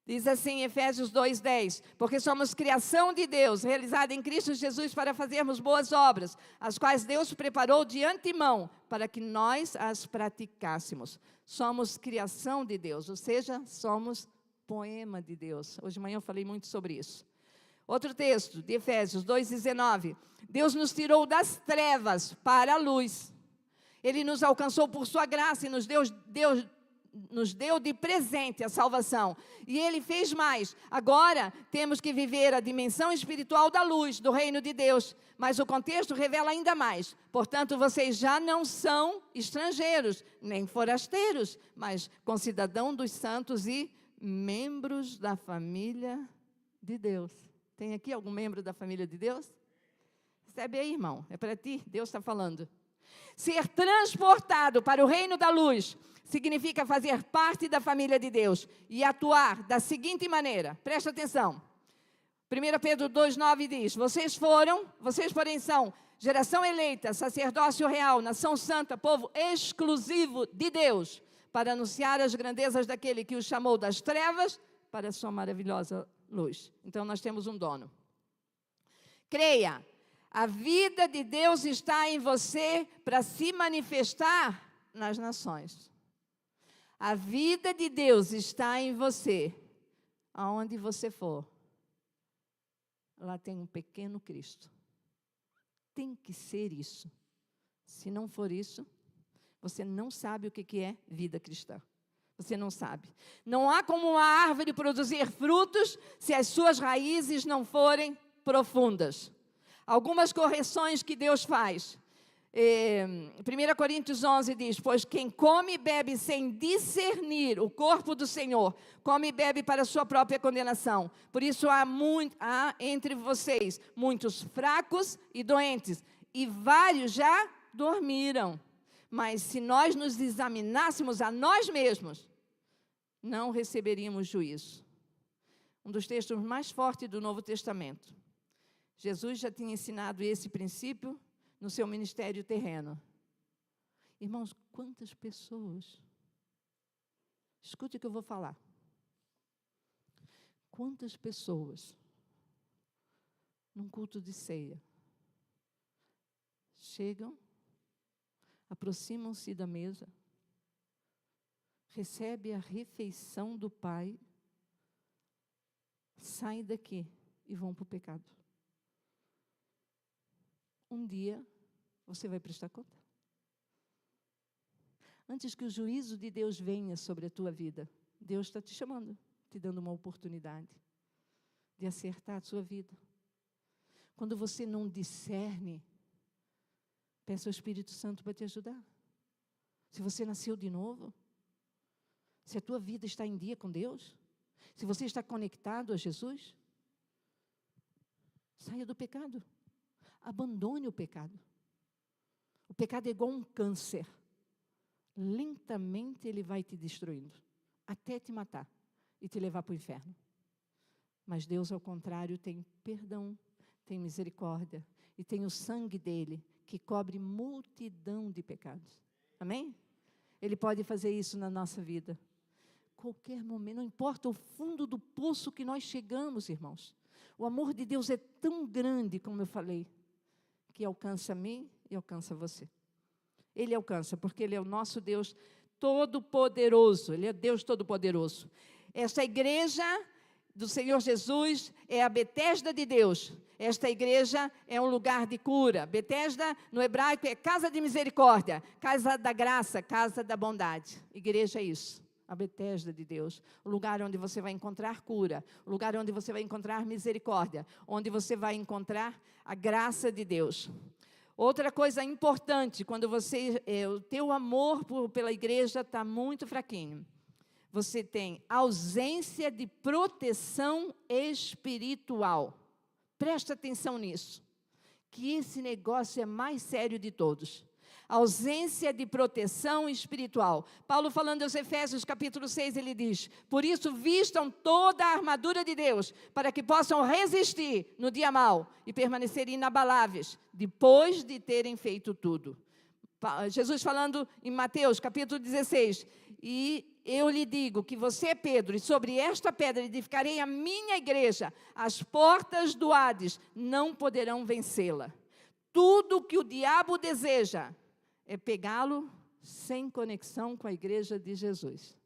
Diz assim em Efésios 2:10, porque somos criação de Deus, realizada em Cristo Jesus para fazermos boas obras, as quais Deus preparou de antemão, para que nós as praticássemos. Somos criação de Deus, ou seja, somos poema de Deus. Hoje de manhã eu falei muito sobre isso. Outro texto, de Efésios 2:19, Deus nos tirou das trevas para a luz. Ele nos alcançou por sua graça e nos deu de presente a salvação. E Ele fez mais. Agora temos que viver a dimensão espiritual da luz, do reino de Deus. Mas o contexto revela ainda mais. Portanto, vocês já não são estrangeiros, nem forasteiros, mas concidadãos dos santos e membros da família de Deus. Tem aqui algum membro da família de Deus? Recebe aí, irmão. É para ti, Deus está falando. Ser transportado para o reino da luz significa fazer parte da família de Deus e atuar da seguinte maneira. Presta atenção. 1 Pedro 2:9 diz, vocês, porém, são geração eleita, sacerdócio real, nação santa, povo exclusivo de Deus, para anunciar as grandezas daquele que os chamou das trevas para a sua maravilhosa luz. Então, nós temos um dono. Creia. A vida de Deus está em você para se manifestar nas nações. A vida de Deus está em você. Aonde você for, lá tem um pequeno Cristo. Tem que ser isso. Se não for isso, você não sabe o que é vida cristã. Você não sabe. Não há como uma árvore produzir frutos se as suas raízes não forem profundas. Algumas correções que Deus faz. 1 Coríntios 11 diz: pois quem come e bebe sem discernir o corpo do Senhor, come e bebe para a sua própria condenação. Por isso há entre vocês muitos fracos e doentes, e vários já dormiram. Mas se nós nos examinássemos a nós mesmos, não receberíamos juízo. Um dos textos mais fortes do Novo Testamento. Jesus já tinha ensinado esse princípio no seu ministério terreno. Irmãos, quantas pessoas, escute o que eu vou falar. Quantas pessoas, num culto de ceia, chegam, aproximam-se da mesa, recebem a refeição do Pai, saem daqui e vão para o pecado. Um dia, você vai prestar conta. Antes que o juízo de Deus venha sobre a tua vida, Deus está te chamando, te dando uma oportunidade de acertar a sua vida. Quando você não discerne, peça ao Espírito Santo para te ajudar. Se você nasceu de novo, se a tua vida está em dia com Deus, se você está conectado a Jesus, saia do pecado. Abandone o pecado. O pecado é igual um câncer. Lentamente ele vai te destruindo, até te matar e te levar para o inferno. Mas Deus, ao contrário, tem perdão, tem misericórdia e tem o sangue dele que cobre multidão de pecados. Amém? Ele pode fazer isso na nossa vida. Qualquer momento, não importa o fundo do poço que nós chegamos, irmãos. O amor de Deus é tão grande, como eu falei, que alcança a mim e alcança você. Ele alcança, porque Ele é o nosso Deus Todo-Poderoso. Ele é Deus Todo-Poderoso. Esta igreja do Senhor Jesus é a Betesda de Deus. Esta igreja é um lugar de cura. Betesda, no hebraico, é casa de misericórdia, casa da graça, casa da bondade. Igreja é isso, a Betesda de Deus. O lugar onde você vai encontrar cura, o lugar onde você vai encontrar misericórdia, onde você vai encontrar a graça de Deus. Outra coisa importante, quando o teu amor pela igreja está muito fraquinho, você tem ausência de proteção espiritual. Presta atenção nisso, que esse negócio é mais sério de todos. Ausência de proteção espiritual. Paulo, falando aos Efésios, capítulo 6, ele diz: por isso vistam toda a armadura de Deus, para que possam resistir no dia mau e permanecer inabaláveis, depois de terem feito tudo. Jesus falando em Mateus, capítulo 16, e eu lhe digo que você, Pedro, e sobre esta pedra edificarei a minha igreja, as portas do Hades não poderão vencê-la. Tudo o que o diabo deseja é pegá-lo sem conexão com a igreja de Jesus.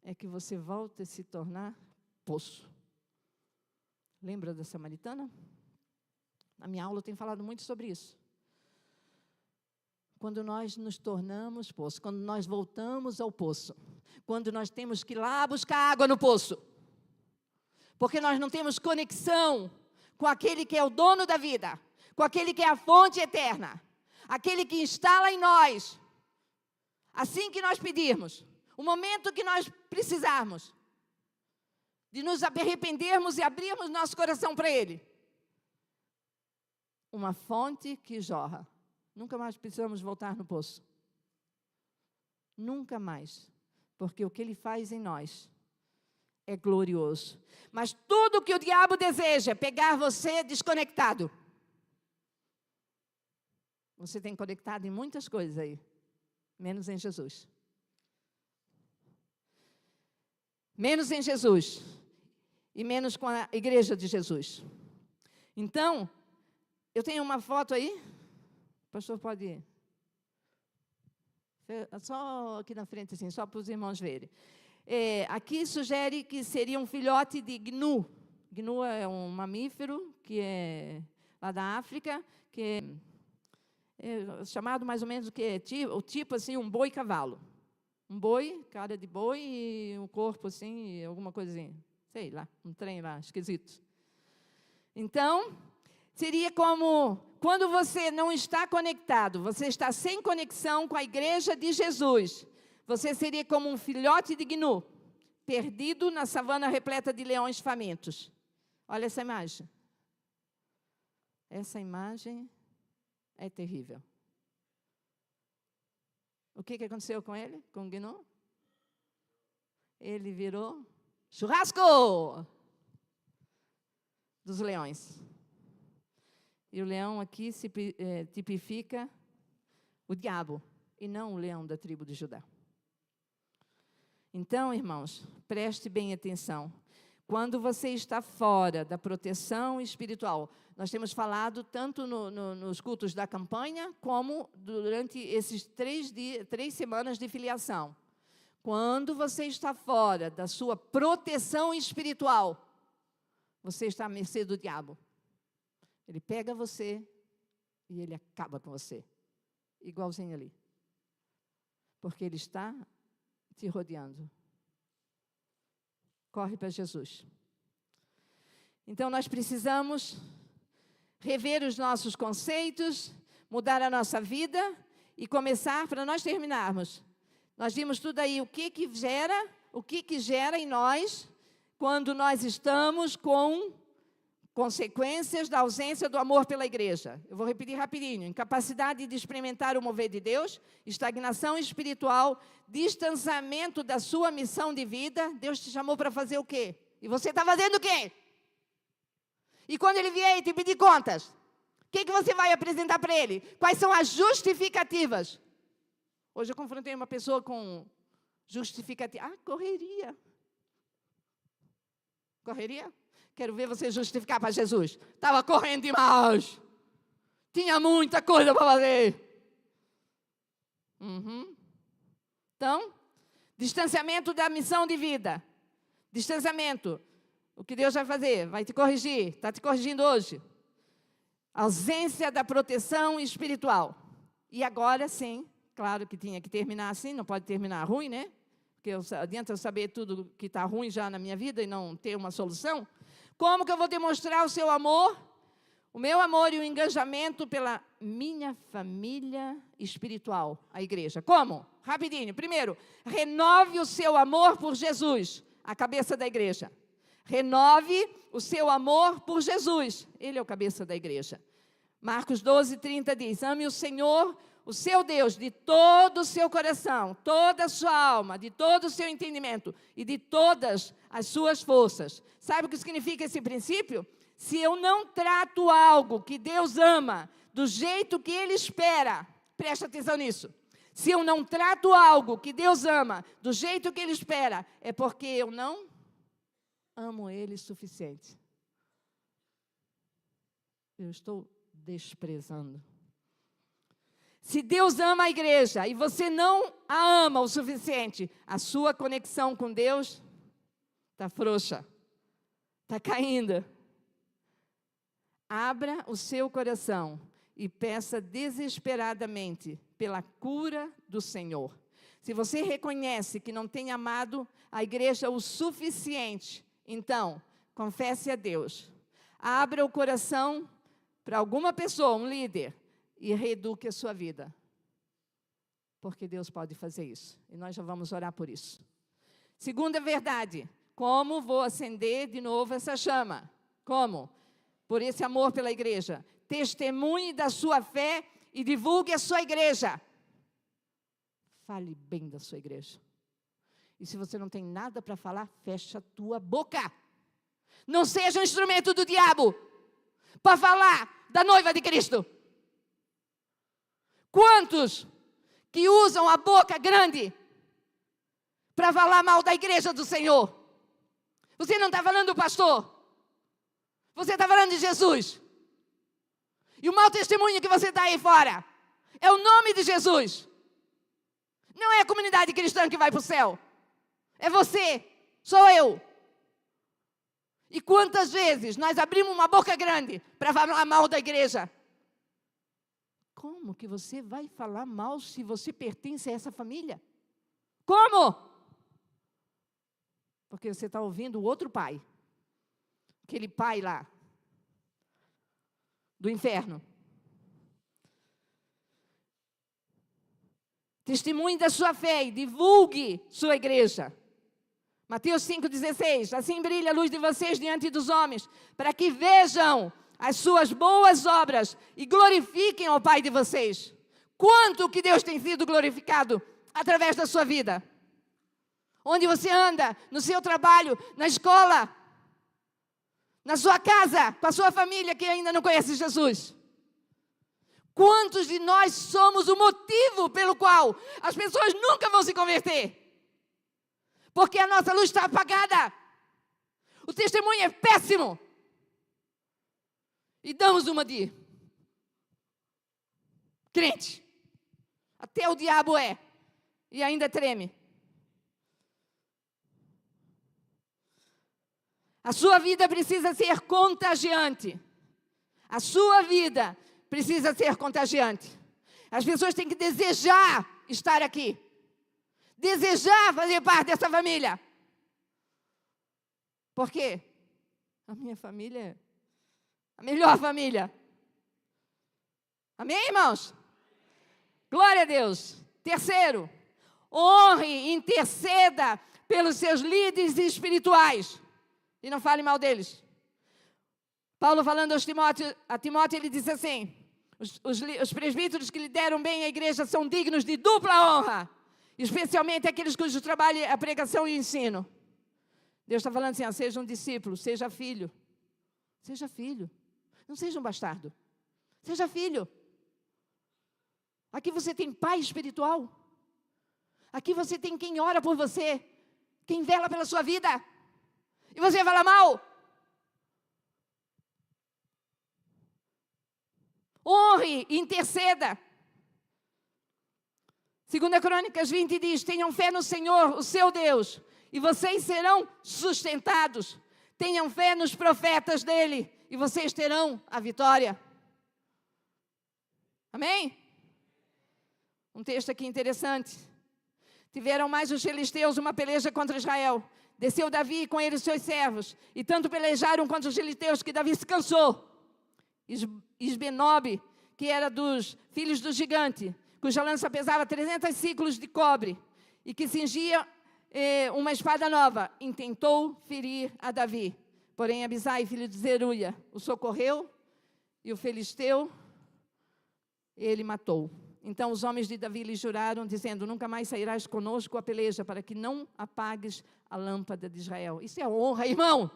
É que você volta a se tornar poço. Lembra da samaritana? Na minha aula eu tenho falado muito sobre isso. Quando nós nos tornamos poço, quando nós voltamos ao poço, quando nós temos que ir lá buscar água no poço, porque nós não temos conexão com aquele que é o dono da vida, com aquele que é a fonte eterna, aquele que instala em nós, assim que nós pedirmos, o momento que nós precisarmos, de nos arrependermos e abrirmos nosso coração para Ele. Uma fonte que jorra. Nunca mais precisamos voltar no poço. Nunca mais. Porque o que Ele faz em nós é glorioso. Mas tudo que o diabo deseja é pegar você desconectado. Você tem conectado em muitas coisas aí, menos em Jesus. Menos em Jesus. E menos com a igreja de Jesus. Então, eu tenho uma foto aí. O pastor pode Só aqui na frente, assim, só para os irmãos verem. Aqui sugere que seria um filhote de gnu. Gnu é um mamífero que é lá da África, que é chamado mais ou menos o tipo assim, um boi-cavalo. Um boi, cara de boi e um corpo assim, alguma coisinha, sei lá, um trem lá, esquisito. Então, seria como quando você não está conectado, você está sem conexão com a igreja de Jesus. Você seria como um filhote de gnu, perdido na savana repleta de leões famintos. Olha essa imagem. Essa imagem é terrível. O que aconteceu com ele, com o gnu? Ele virou churrasco dos leões. E o leão aqui tipifica o diabo, e não o leão da tribo de Judá. Então, irmãos, preste bem atenção. Quando você está fora da proteção espiritual, nós temos falado tanto nos cultos da campanha, como durante esses 3 semanas de filiação. Quando você está fora da sua proteção espiritual, você está à mercê do diabo. Ele pega você e ele acaba com você. Igualzinho ali. Porque ele está te rodeando. Corre para Jesus. Então, nós precisamos rever os nossos conceitos, mudar a nossa vida e começar, para nós terminarmos. Nós vimos tudo aí, o que gera em nós quando nós estamos com consequências da ausência do amor pela igreja. Eu vou repetir rapidinho. Incapacidade de experimentar o mover de Deus, estagnação espiritual, distanciamento da sua missão de vida. Deus te chamou para fazer o quê? E você está fazendo o quê? E quando ele vier e te pedir contas, o que você vai apresentar para ele? Quais são as justificativas? Hoje eu confrontei uma pessoa com justificativa. Correria. Correria? Quero ver você justificar para Jesus. Estava correndo demais. Tinha muita coisa para fazer. Então, distanciamento da missão de vida. Distanciamento. O que Deus vai fazer? Vai te corrigir. Está te corrigindo hoje. Ausência da proteção espiritual. E agora sim, claro que tinha que terminar assim, não pode terminar ruim, né? Porque adianta eu saber tudo que está ruim já na minha vida e não ter uma solução. Como que eu vou demonstrar o seu amor? O meu amor e o engajamento pela minha família espiritual, a igreja. Como? Rapidinho. Primeiro, renove o seu amor por Jesus, a cabeça da igreja. Renove o seu amor por Jesus. Ele é o cabeça da igreja. Marcos 12:30 diz: ame o Senhor, o seu Deus, de todo o seu coração, toda a sua alma, de todo o seu entendimento e de todas as suas forças. Sabe o que significa esse princípio? Se eu não trato algo que Deus ama do jeito que Ele espera, preste atenção nisso. Se eu não trato algo que Deus ama do jeito que Ele espera, é porque eu não amo Ele o suficiente. Eu estou desprezando. Se Deus ama a igreja e você não a ama o suficiente, a sua conexão com Deus está frouxa, está caindo. Abra o seu coração e peça desesperadamente pela cura do Senhor. Se você reconhece que não tem amado a igreja o suficiente, então, confesse a Deus. Abra o coração para alguma pessoa, um líder, e reeduque a sua vida. Porque Deus pode fazer isso. E nós já vamos orar por isso. Segunda verdade. Como vou acender de novo essa chama? Como? Por esse amor pela igreja. Testemunhe da sua fé e divulgue a sua igreja. Fale bem da sua igreja. E se você não tem nada para falar, fecha a tua boca. Não seja um instrumento do diabo para falar da noiva de Cristo. Quantos que usam a boca grande para falar mal da igreja do Senhor? Você não está falando do pastor. Você está falando de Jesus. E o mau testemunho que você dá aí fora é o nome de Jesus. Não é a comunidade cristã que vai para o céu. É você, sou eu. E quantas vezes nós abrimos uma boca grande para falar mal da igreja? Como que você vai falar mal se você pertence a essa família? Como? Porque você está ouvindo o outro pai. Aquele pai lá, do inferno. Testemunhe da sua fé e divulgue sua igreja. Mateus 5,16, assim brilha a luz de vocês diante dos homens, para que vejam as suas boas obras e glorifiquem ao Pai de vocês. Quanto que Deus tem sido glorificado através da sua vida? Onde você anda, no seu trabalho, na escola, na sua casa, com a sua família que ainda não conhece Jesus. Quantos de nós somos o motivo pelo qual as pessoas nunca vão se converter? Porque a nossa luz está apagada. O testemunho é péssimo. E damos uma de crente. Até o diabo é. E ainda treme. A sua vida precisa ser contagiante. A sua vida precisa ser contagiante. As pessoas têm que desejar estar aqui. Desejar fazer parte dessa família. Por quê? A minha família é a melhor família. Amém, irmãos? Glória a Deus. Terceiro, honre e interceda pelos seus líderes espirituais. E não fale mal deles. Paulo falando a Timóteo, ele disse assim, os presbíteros que lideram bem a igreja são dignos de dupla honra, especialmente aqueles cujo trabalho é a pregação e o ensino. Deus está falando assim, seja um discípulo, seja filho. Seja filho. Não seja um bastardo. Seja filho. Aqui você tem pai espiritual. Aqui você tem quem ora por você, quem vela pela sua vida. E você fala mal. Honre, interceda. 2 Crônicas 20 diz, tenham fé no Senhor, o seu Deus, e vocês serão sustentados. Tenham fé nos profetas dele, e vocês terão a vitória. Amém? Um texto aqui interessante. Tiveram mais os filisteus uma peleja contra Israel. Desceu Davi e com ele os seus servos, e tanto pelejaram contra os filisteus que Davi se cansou. Isbenobe, que era dos filhos do gigante, cuja lança pesava 300 ciclos de cobre, e que cingia uma espada nova, intentou ferir a Davi. Porém, Abisai, filho de Zeruia, o socorreu, e o filisteu ele matou. Então os homens de Davi lhe juraram, dizendo, nunca mais sairás conosco a peleja, para que não apagues a lâmpada de Israel. Isso é honra, irmão.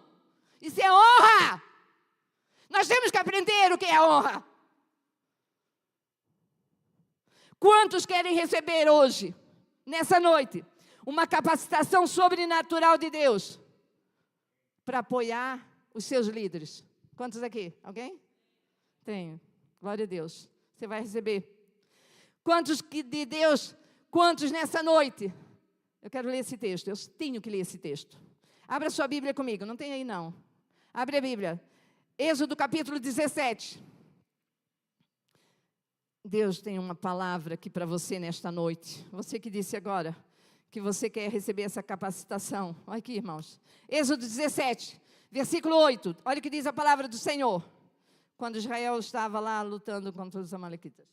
Isso é honra. Nós temos que aprender o que é honra. Quantos querem receber hoje, nessa noite, uma capacitação sobrenatural de Deus para apoiar os seus líderes? Quantos aqui? Alguém? Tenho. Glória a Deus. Você vai receber. Quantos de Deus, quantos nessa noite? Eu quero ler esse texto, eu tenho que ler esse texto. Abra sua Bíblia comigo, não tem aí não. Abre a Bíblia. Êxodo capítulo 17. Deus tem uma palavra aqui para você nesta noite. Você que disse agora que você quer receber essa capacitação. Olha aqui, irmãos. Êxodo 17, versículo 8. Olha o que diz a palavra do Senhor. Quando Israel estava lá lutando contra os amalequitas.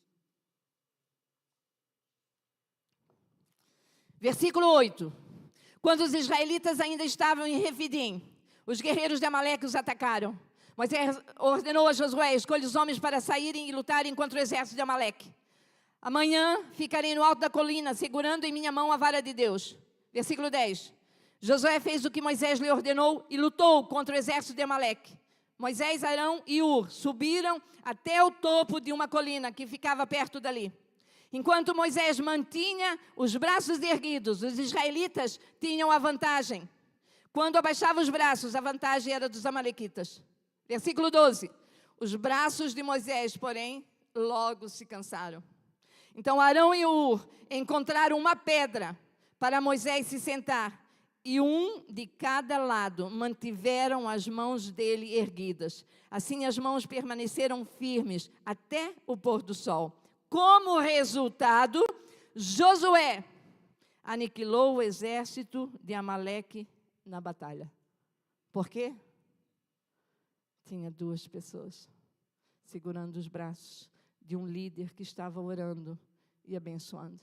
Versículo 8. Quando os israelitas ainda estavam em Refidim, os guerreiros de Amaleque os atacaram. Moisés ordenou a Josué, escolha os homens para saírem e lutarem contra o exército de Amaleque. Amanhã ficarei no alto da colina, segurando em minha mão a vara de Deus. Versículo 10. Josué fez o que Moisés lhe ordenou e lutou contra o exército de Amaleque. Moisés, Arão e Ur subiram até o topo de uma colina que ficava perto dali. Enquanto Moisés mantinha os braços erguidos, os israelitas tinham a vantagem. Quando abaixava os braços, a vantagem era dos amalequitas. Versículo 12. Os braços de Moisés, porém, logo se cansaram. Então Arão e Hur encontraram uma pedra para Moisés se sentar, e um de cada lado mantiveram as mãos dele erguidas. Assim as mãos permaneceram firmes até o pôr do sol. Como resultado, Josué aniquilou o exército de Amaleque na batalha. Por quê? Tinha 2 pessoas segurando os braços de um líder que estava orando e abençoando.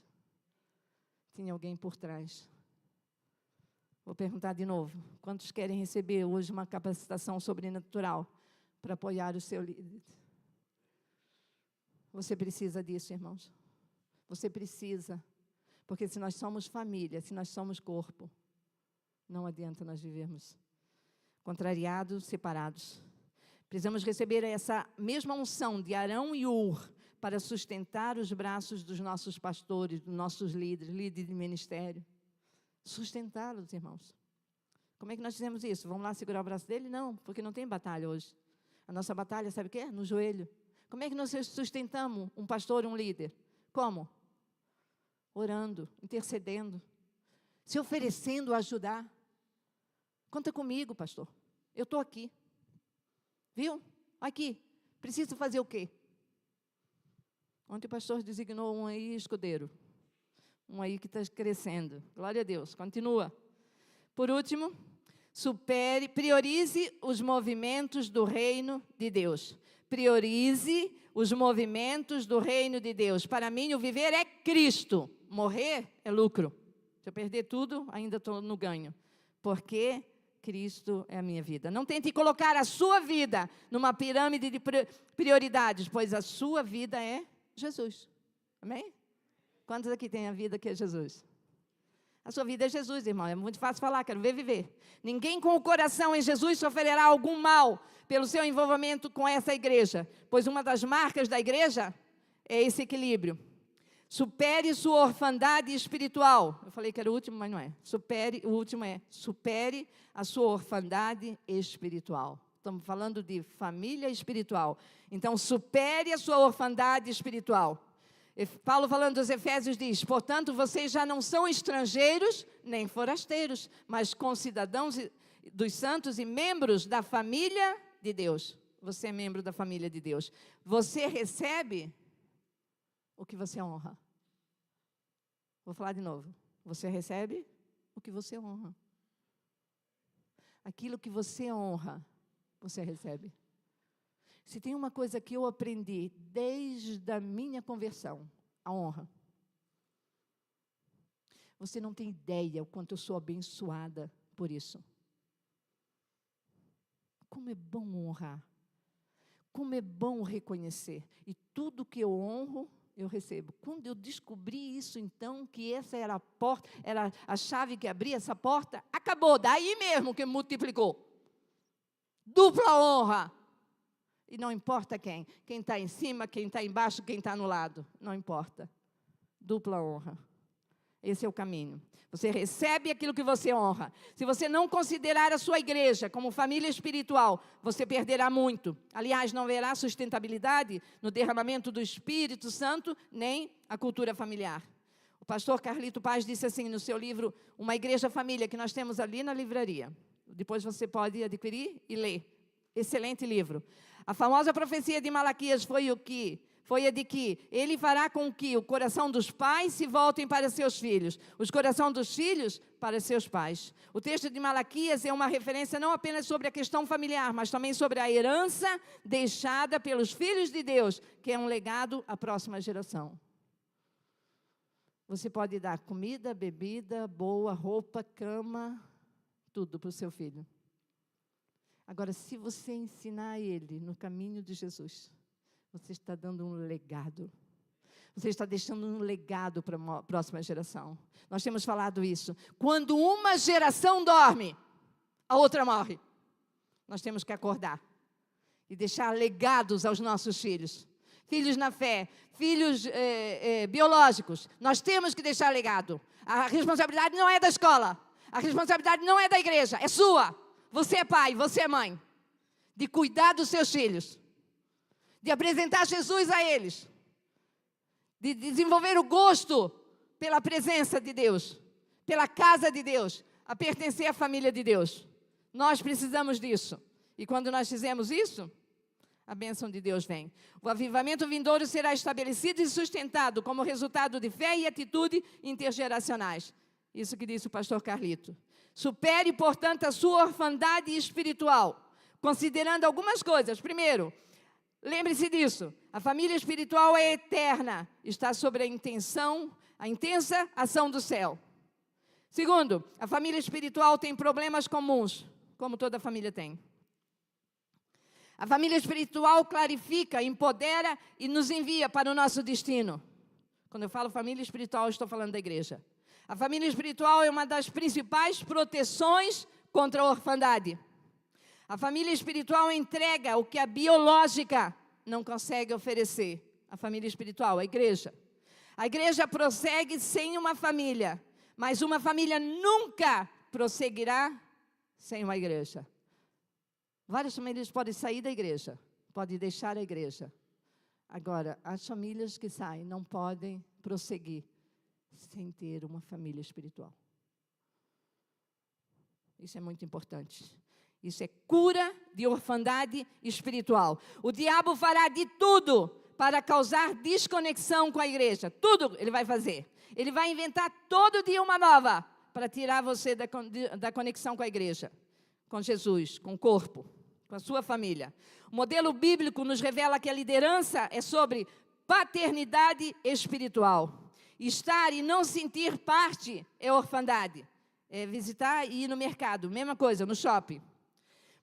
Tinha alguém por trás. Vou perguntar de novo. Quantos querem receber hoje uma capacitação sobrenatural para apoiar o seu líder? Você precisa disso, irmãos. Você precisa. Porque se nós somos família, se nós somos corpo, não adianta nós vivermos contrariados, separados. Precisamos receber essa mesma unção de Arão e Hur para sustentar os braços dos nossos pastores, dos nossos líderes de ministério. Sustentá-los, irmãos. Como é que nós fizemos isso? Vamos lá segurar o braço dele? Não, porque não tem batalha hoje. A nossa batalha, sabe o quê? No joelho. Como é que nós sustentamos um pastor, um líder? Como? Orando, intercedendo, se oferecendo a ajudar. Conta comigo, pastor. Eu estou aqui. Viu? Aqui. Preciso fazer o quê? Ontem o pastor designou um aí escudeiro. Um aí que está crescendo. Glória a Deus. Continua. Por último, priorize os movimentos do reino de Deus. Priorize os movimentos do reino de Deus. Para mim, o viver é Cristo. Morrer é lucro. Se eu perder tudo, ainda estou no ganho. Porque Cristo é a minha vida. Não tente colocar a sua vida numa pirâmide de prioridades, pois a sua vida é Jesus. Amém? Quantos aqui têm a vida que é Jesus? A sua vida é Jesus, irmão. É muito fácil falar, quero ver viver. Ninguém com o coração em Jesus sofrerá algum mal pelo seu envolvimento com essa igreja, pois uma das marcas da igreja é esse equilíbrio. Supere sua orfandade espiritual. Eu falei que era o último, mas não é. O último é, supere a sua orfandade espiritual. Estamos falando de família espiritual. Então, supere a sua orfandade espiritual. Paulo, falando dos Efésios, diz: portanto, vocês já não são estrangeiros nem forasteiros, mas concidadãos dos santos e membros da família de Deus. Você é membro da família de Deus. Você recebe o que você honra. Vou falar de novo. Você recebe o que você honra. Aquilo que você honra, você recebe. Se tem uma coisa que eu aprendi desde a minha conversão, a honra. Você não tem ideia o quanto eu sou abençoada por isso. Como é bom honrar. Como é bom reconhecer. E tudo que eu honro, eu recebo. Quando eu descobri isso, então, que essa era a porta, era a chave que abria essa porta, acabou. Daí mesmo que multiplicou. Dupla honra. E não importa quem está em cima, quem está embaixo, quem está no lado, não importa. Dupla honra. Esse é o caminho. Você recebe aquilo que você honra. Se você não considerar a sua igreja como família espiritual, você perderá muito. Aliás, não haverá sustentabilidade no derramamento do Espírito Santo, nem a cultura familiar. O pastor Carlito Paz disse assim no seu livro, Uma Igreja Família, que nós temos ali na livraria. Depois você pode adquirir e ler. Excelente livro. A famosa profecia de Malaquias foi a de que ele fará com que o coração dos pais se voltem para seus filhos, os corações dos filhos para seus pais. O texto de Malaquias é uma referência não apenas sobre a questão familiar, mas também sobre a herança deixada pelos filhos de Deus, que é um legado à próxima geração. Você pode dar comida, bebida, boa, roupa, cama, tudo para o seu filho. Agora, se você ensinar ele no caminho de Jesus, você está dando um legado. Você está deixando um legado para a próxima geração. Nós temos falado isso. Quando uma geração dorme, a outra morre. Nós temos que acordar e deixar legados aos nossos filhos. Filhos na fé, filhos biológicos. Nós temos que deixar legado. A responsabilidade não é da escola. A responsabilidade não é da igreja, é sua. Você é pai, você é mãe, de cuidar dos seus filhos, de apresentar Jesus a eles, de desenvolver o gosto pela presença de Deus, pela casa de Deus, a pertencer à família de Deus. Nós precisamos disso. E quando nós fizemos isso, a bênção de Deus vem. O avivamento vindouro será estabelecido e sustentado como resultado de fé e atitude intergeracionais. Isso que disse o pastor Carlito. Supere, portanto, a sua orfandade espiritual, considerando algumas coisas. Primeiro, lembre-se disso, a família espiritual é eterna, está sobre a intensa ação do céu. Segundo, a família espiritual tem problemas comuns, como toda família tem. A família espiritual clarifica, empodera e nos envia para o nosso destino. Quando eu falo família espiritual, eu estou falando da igreja. A família espiritual é uma das principais proteções contra a orfandade. A família espiritual entrega o que a biológica não consegue oferecer. A família espiritual, a igreja. A igreja prossegue sem uma família, mas uma família nunca prosseguirá sem uma igreja. Várias famílias podem sair da igreja, podem deixar a igreja. Agora, as famílias que saem não podem prosseguir sem ter uma família espiritual. Isso é muito importante. Isso é cura de orfandade espiritual. O diabo fará de tudo para causar desconexão com a igreja. Tudo ele vai fazer. Ele vai inventar todo dia uma nova para tirar você da conexão com a igreja, com Jesus, com o corpo, com a sua família. O modelo bíblico nos revela que a liderança é sobre paternidade espiritual. Estar e não sentir parte é orfandade. É visitar e ir no mercado, mesma coisa, no shopping.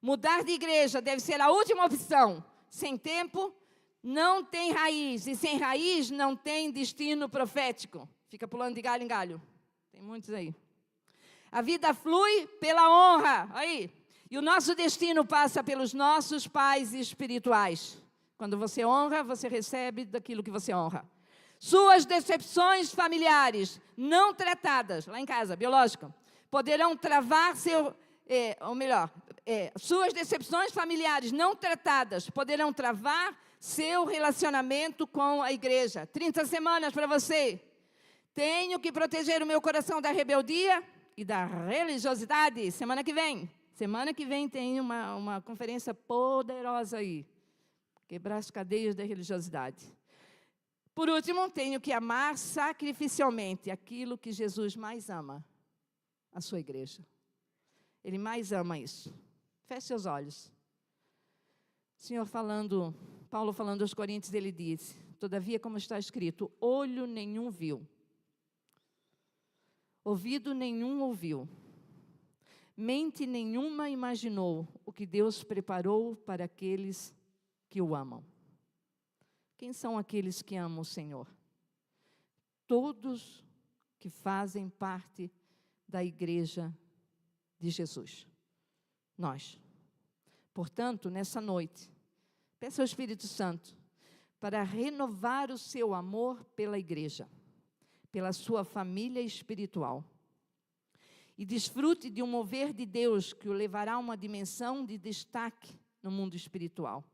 Mudar de igreja deve ser a última opção. Sem tempo, não tem raiz. E sem raiz, não tem destino profético. Fica pulando de galho em galho. Tem muitos aí. A vida flui pela honra. Aí. E o nosso destino passa pelos nossos pais espirituais. Quando você honra, você recebe daquilo que você honra. Suas decepções familiares não tratadas, lá em casa, biológico, poderão travar suas decepções familiares não tratadas poderão travar seu relacionamento com a igreja. 30 semanas para você. Tenho que proteger o meu coração da rebeldia e da religiosidade. Semana que vem tem uma conferência poderosa aí. Quebrar as cadeias da religiosidade. Por último, tenho que amar sacrificialmente aquilo que Jesus mais ama, a sua igreja. Ele mais ama isso. Feche seus olhos. Paulo falando aos Coríntios, ele disse, todavia, como está escrito, olho nenhum viu, ouvido nenhum ouviu, mente nenhuma imaginou o que Deus preparou para aqueles que o amam. Quem são aqueles que amam o Senhor? Todos que fazem parte da igreja de Jesus. Nós. Portanto, nessa noite, peça ao Espírito Santo para renovar o seu amor pela igreja, pela sua família espiritual. E desfrute de um mover de Deus que o levará a uma dimensão de destaque no mundo espiritual.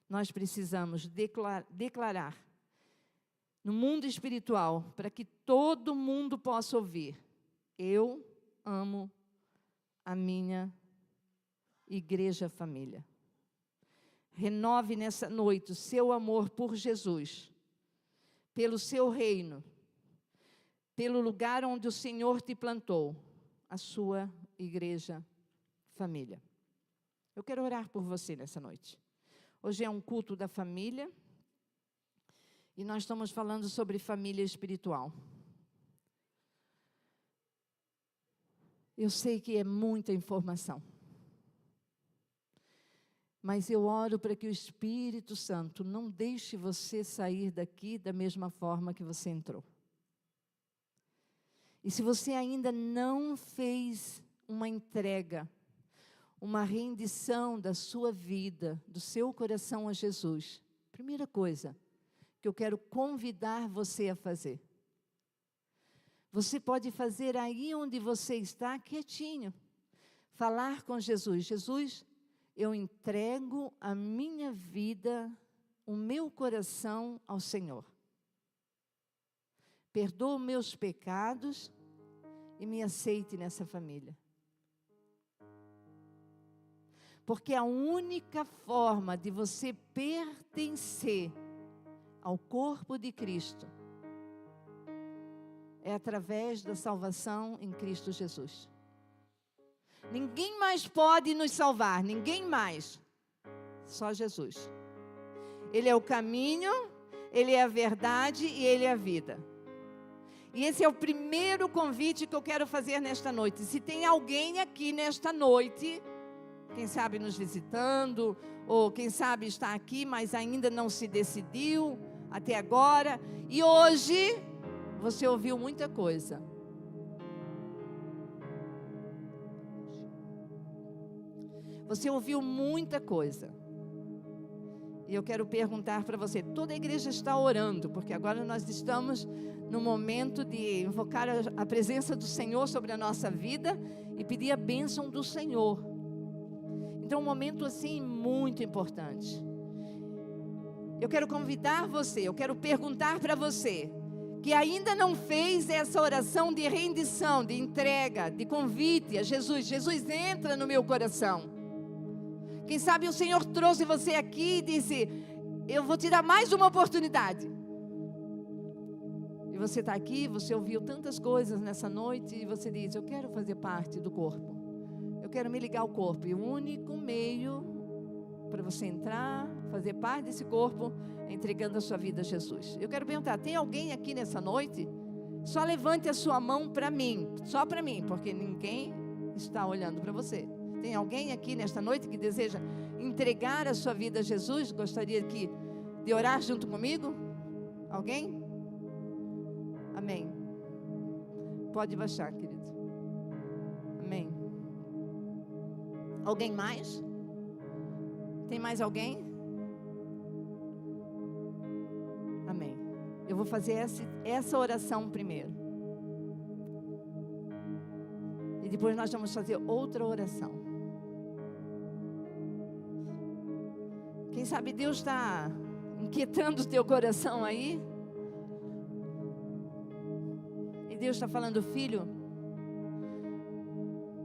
Nós precisamos declarar no mundo espiritual, para que todo mundo possa ouvir, eu amo a minha igreja família. Renove nessa noite o seu amor por Jesus, pelo seu reino, pelo lugar onde o Senhor te plantou, a sua igreja família. Eu quero orar por você nessa noite. Hoje é um culto da família e nós estamos falando sobre família espiritual. Eu sei que é muita informação, mas eu oro para que o Espírito Santo não deixe você sair daqui da mesma forma que você entrou. E se você ainda não fez uma entrega, uma rendição da sua vida, do seu coração a Jesus, primeira coisa que eu quero convidar você a fazer. Você pode fazer aí onde você está, quietinho. Falar com Jesus. Jesus, eu entrego a minha vida o meu coração ao Senhor. Perdoa meus pecados e me aceite nessa família. Porque a única forma de você pertencer ao corpo de Cristo é através da salvação em Cristo Jesus. Ninguém mais pode nos salvar, ninguém mais. Só Jesus. Ele é o caminho, Ele é a verdade e Ele é a vida. E esse é o primeiro convite que eu quero fazer nesta noite. Se tem alguém aqui nesta noite, quem sabe nos visitando, ou quem sabe está aqui, mas ainda não se decidiu até agora, e hoje você ouviu muita coisa. Você ouviu muita coisa. E eu quero perguntar para você, toda a igreja está orando, porque agora nós estamos no momento de invocar a presença do Senhor sobre a nossa vida e pedir a bênção do Senhor. Então, um momento assim muito importante. Eu quero convidar você, eu quero perguntar para você, que ainda não fez essa oração de rendição, de entrega, de convite a Jesus. Jesus, entra no meu coração. Quem sabe o Senhor trouxe você aqui e disse, eu vou te dar mais uma oportunidade. E você está aqui, você ouviu tantas coisas nessa noite e você diz, eu quero fazer parte do corpo. Eu quero me ligar ao corpo. E o único meio para você entrar, fazer parte desse corpo, é entregando a sua vida a Jesus. Eu quero perguntar, tem alguém aqui nessa noite? Só levante a sua mão para mim, só para mim, porque ninguém está olhando para você. Tem alguém aqui nesta noite que deseja entregar a sua vida a Jesus? Gostaria de orar junto comigo? Alguém? Amém. Pode baixar, querido. Amém. Alguém mais? Tem mais alguém? Amém. Eu vou fazer essa oração primeiro. E depois nós vamos fazer outra oração. Quem sabe Deus está inquietando o teu coração aí? E Deus está falando, filho,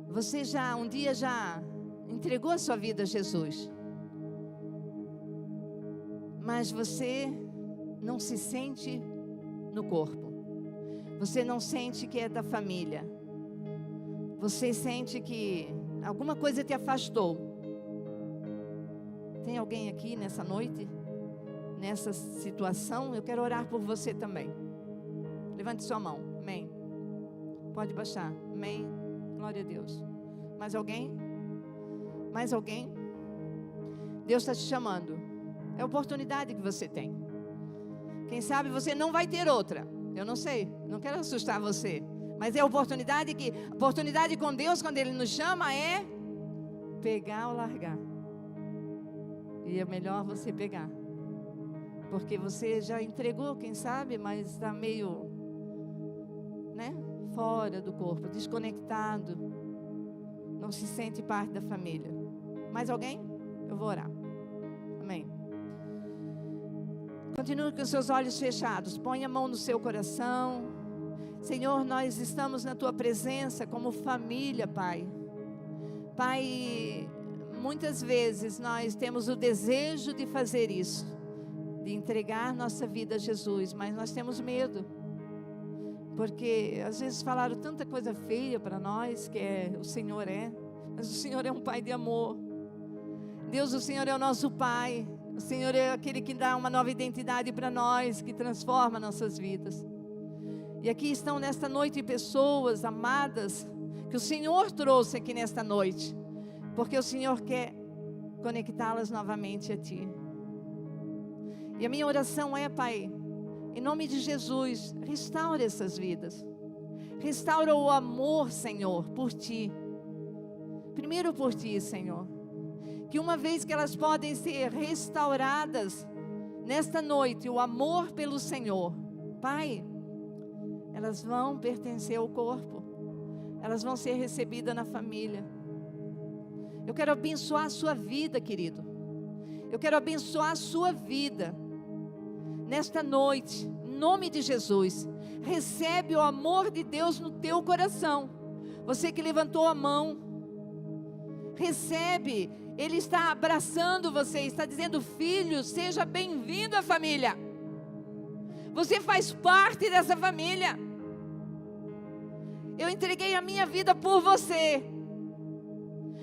você um dia já entregou a sua vida a Jesus, mas você não se sente no corpo, você não sente que é da família, você sente que alguma coisa te afastou. Tem alguém aqui nessa noite, nessa situação? Eu quero orar por você também. Levante sua mão, amém. Pode baixar, amém. Glória a Deus. Mais alguém? Mais alguém? Deus está te chamando. É a oportunidade que você tem. Quem sabe você não vai ter outra. Eu não sei, não quero assustar você. Mas é a oportunidade com Deus, quando Ele nos chama, é pegar ou largar. E é melhor você pegar. Porque você já entregou, quem sabe, mas está meio, fora do corpo, desconectado. Não se sente parte da família. Mais alguém? Eu vou orar. Amém. Continue com os seus olhos fechados. Põe a mão no seu coração. Senhor, nós estamos na Tua presença como família, Pai. Pai, muitas vezes nós temos o desejo de fazer isso, de entregar nossa vida a Jesus, mas nós temos medo, porque às vezes falaram tanta coisa feia para nós, que o Senhor mas o Senhor é um Pai de amor. Deus, o Senhor é o nosso Pai, o Senhor é aquele que dá uma nova identidade para nós, que transforma nossas vidas. E aqui estão nesta noite pessoas amadas, que o Senhor trouxe aqui nesta noite, porque o Senhor quer conectá-las novamente a Ti. E a minha oração é, Pai, em nome de Jesus, restaura essas vidas. Restaura o amor, Senhor, por Ti. Primeiro por Ti, Senhor. Que uma vez que elas podem ser restauradas, nesta noite, o amor pelo Senhor, Pai, elas vão pertencer ao corpo. Elas vão ser recebidas na família. Eu quero abençoar a sua vida, querido. Eu quero abençoar a sua vida nesta noite, em nome de Jesus. Recebe o amor de Deus no teu coração. Você que levantou a mão, recebe. Ele está abraçando você, está dizendo: filho, seja bem-vindo à família. Você faz parte dessa família. Eu entreguei a minha vida por você.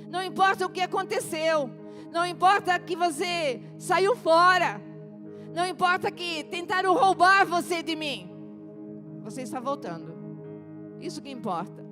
Não importa o que aconteceu, não importa que você saiu fora, não importa que tentaram roubar você de mim, você está voltando. Isso que importa.